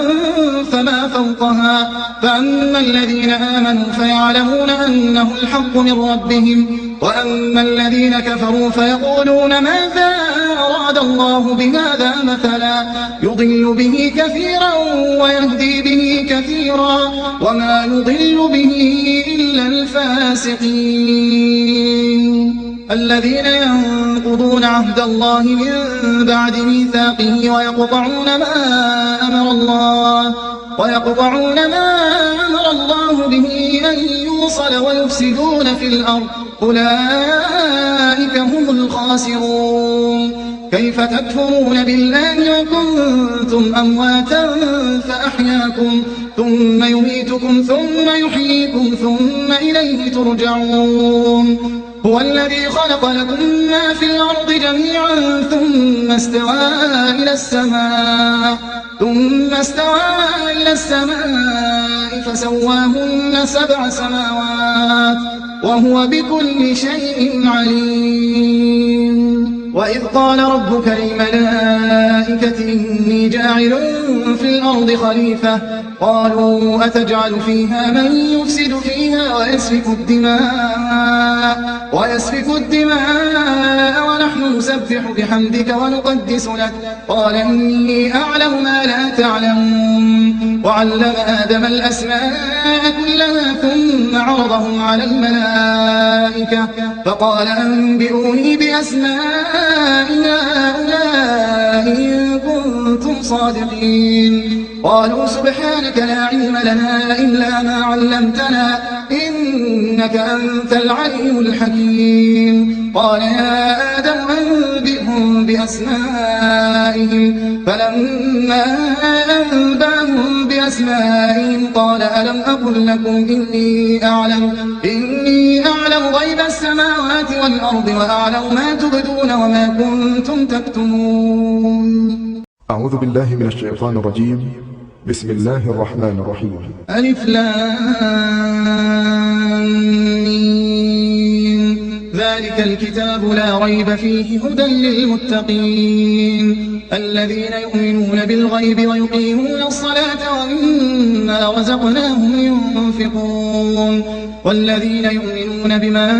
فما فوقها فأما الذين آمنوا فيعلمون أنه الحق من ربهم وأما الذين كفروا فيقولون ماذا أراد الله بهذا مثلا يضل به كثيرا ويهدي به كثيرا وما يضل به إلا الفاسقين الذين ينقضون عهد الله من بعد ميثاقه ويقطعون ما أمر الله به أن يوصل ويفسدون في الأرض أولئك هم الخاسرون كيف تكفرون بالله وكنتم أمواتا فأحياكم ثم يميتكم ثم يحييكم ثم إليه ترجعون هو الذي خلق لكم ما في الأرض جميعا ثم استوى إلى السماء فسواهن 7 سماوات وهو بكل شيء عليم وإذ قال ربك للملائكة إني جاعل في الأرض خليفة قالوا أتجعل فيها من يفسد فيها ويسفك الدماء ونحن نسبح بحمدك ونقدس لك قال إني أعلم ما لا تعلمون وعلم آدم الأسماء كلها ثم عرضهم على الملائكة فقال أنبئوني بأسماء هؤلاء إن كنتم صادقين قالوا سبحانك لا علم لنا إلا ما علمتنا إنك أنت العليم الحكيم قال يا آدم أنبئهم بأسمائهم فلما أنبأهم بأسمائهم بأسمائهم قال ألم أقل لكم إني أعلم غيب السماوات والأرض وأعلم ما تبدون وما كنتم تكتمون. أعوذ بالله من الشيطان الرجيم. بسم الله الرحمن الرحيم. ألف لام ميم. ذلك الكتاب لا ريب فيه هدى للمتقين الذين يؤمنون بالغيب ويقيمون الصلاة ومما رزقناهم ينفقون والذين يؤمنون بما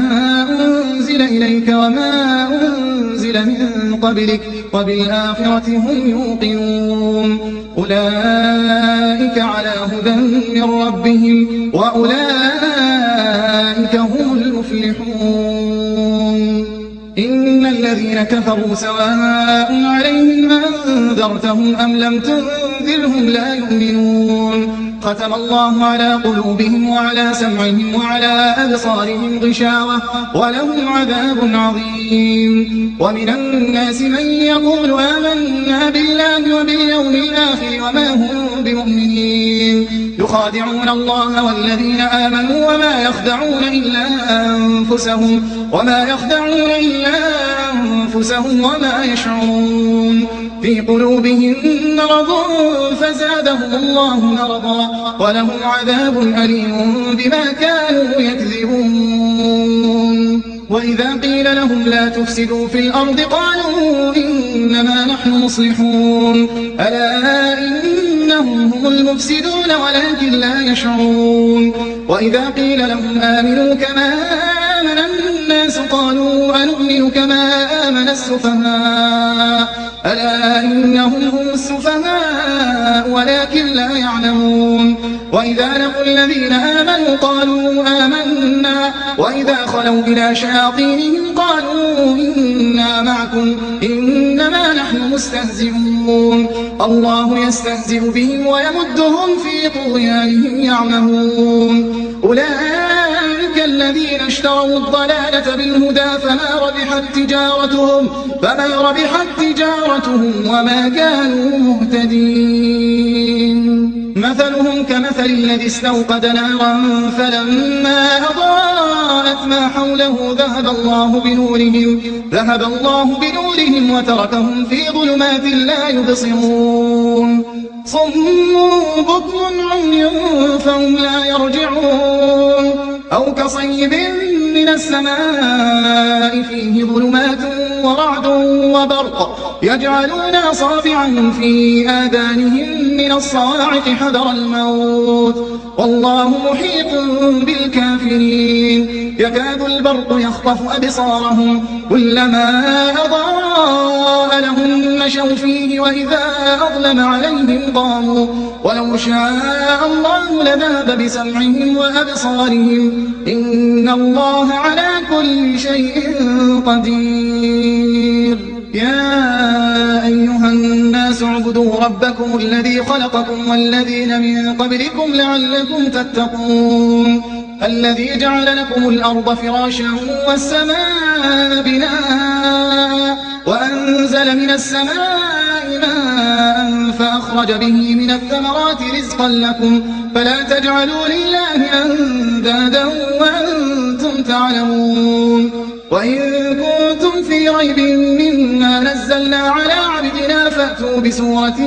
أنزل إليك وما أنزل من قبلك وبالآخرة هم يوقنون أولئك على هدى من ربهم وأولئك هم المفلحون. إن الذين كفروا سواء عليهم أنذرتهم أم لم تنذرهم لا يؤمنون ختم الله على قلوبهم وعلى سمعهم وعلى أبصارهم غشاوة ولهم عذاب عظيم. ومن الناس من يقول آمنا بالله وباليوم الآخر وما هم بمؤمنين يخادعون الله والذين آمنوا وما يخدعون إلا أنفسهم وما يشعرون. في قلوبهم مرض فزادهم الله مرضا ولهم عذاب أليم بما كانوا يكذبون. وإذا قيل لهم لا تفسدوا في الأرض قالوا إنما نحن مصلحون ألا إنهم هم المفسدون ولكن لا يشعرون. وإذا قيل لهم آمنوا كما آمن الناس قالوا أنؤمن كما آمن السفهاء ألا إنهم هم السفهاء ولكن لا يعلمون. وإذا لقوا الذين آمنوا قالوا آمنا وإذا خلوا إلى شياطينهم قالوا إنا معكم إنما نحن مستهزئون الله يستهزئ بهم ويمدهم في طغيانهم يعمهون. أولئك الذين اشتروا الضلالة بالهدى فما ربحت تجارتهم وما كانوا مهتدين. مثلهم كمثل الذي استوقد نارا فلما أضاءت ما حوله ذهب الله بنورهم وتركهم في ظلمات لا يبصرون. صم بكم عمي فهم لا يرجعون أو كصيب من السماء فيه ظلمات ورعد وبرق يجعلون أصابعهم في آذانهم من الصواعق حذر الموت والله محيط بالكافرين. يكاد البرق يخطف أبصارهم كلما أضاء لهم مشوا فيه وإذا أظلم عليهم قاموا ولو شاء الله لذهب بسمعهم وأبصارهم إن الله على كل شيء قدير. يا أيها الناس اعبدوا ربكم الذي خلقكم والذين من قبلكم لعلكم تتقون الذي جعل لكم الأرض فراشا والسماء بناء وأنزل من السماء ماء فأخرج به من الثمرات رزقا لكم فلا تجعلوا لله أندادا وأنتم تعلمون. وإن كنتم في ريب مما نزلنا على عبدنا فأتوا بسورة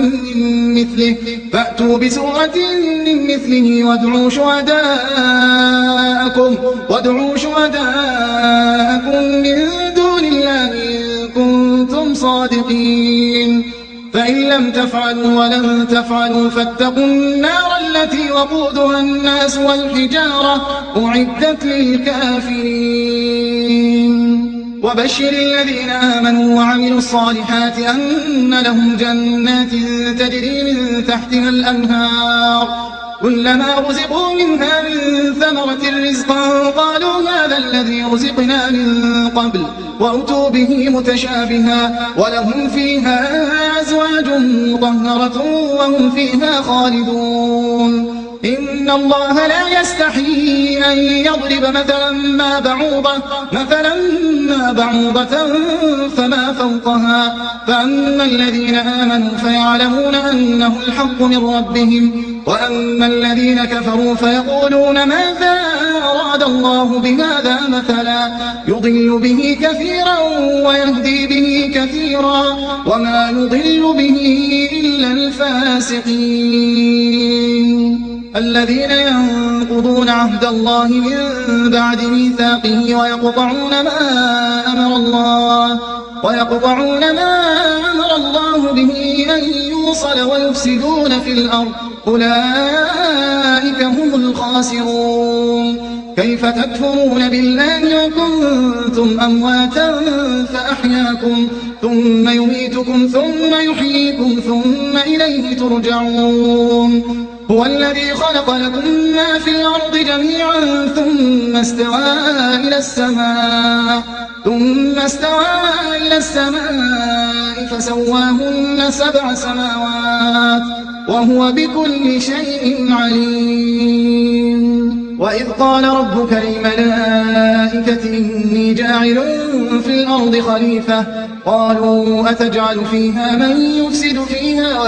من مثله وادعوا شهداءكم من دون الله إن كنتم صادقين. فإن لم تفعلوا ولن تفعلوا فاتقوا النار التي وقودها الناس والحجارة أعدت للكافرين. وبشر الذين آمنوا وعملوا الصالحات أن لهم جنات تجري من تحتها الأنهار كلما رزقوا منها من ثمرة رزقا قالوا هذا الذي رزقنا من قبل وأتوا به متشابها ولهم فيها أزواج مطهرة وهم فيها خالدون. إن الله لا يستحيي أن يضرب مثلا ما بعوضة فما فوقها فأما الذين آمنوا فيعلمون أنه الحق من ربهم وأما الذين كفروا فيقولون ماذا أراد الله بهذا مثلا يضل به كثيرا ويهدي به كثيرا وما يضل به إلا الفاسقين الذين ينقضون عهد الله من بعد ميثاقه ويقطعون ما أمر الله به أن يوصل ويفسدون في الأرض أولئك هم الخاسرون كيف تكفرون بالله وكنتم أمواتا فأحياكم ثم يميتكم ثم يحييكم ثم إليه ترجعون هو الذي خلق لكم ما في الأرض جميعا ثم استوى إلى السماء فسواهن 7 سماوات وهو بكل شيء عليم وإذ قال ربك للملائكة إني جاعل في الأرض خليفة قالوا أتجعل فيها من يفسد فيها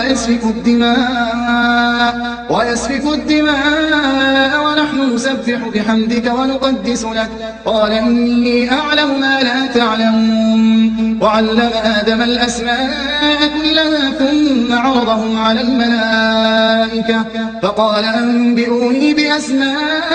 ويسفك الدماء ونحن نسبح بحمدك ونقدس لك قال إني أعلم ما لا تعلمون وعلم آدم الأسماء كلها ثم عرضهم على الملائكة فقال أنبئوني بأسماء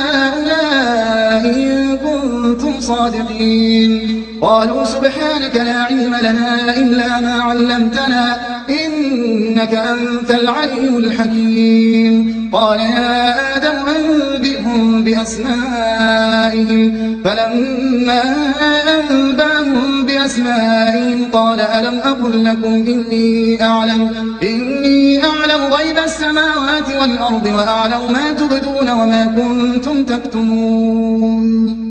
هؤلاء إن كنتم صادقين قالوا سبحانك لا علم لنا إلا ما علمتنا إنك أنت العليم الحكيم قال يا آدم أنبئهم بأسمائهم فلما أنبأهم بأسمائهم قال ألم أقل لكم إني أعلم غيب السماوات والأرض وأعلم ما تبدون وما كنتم تكتمون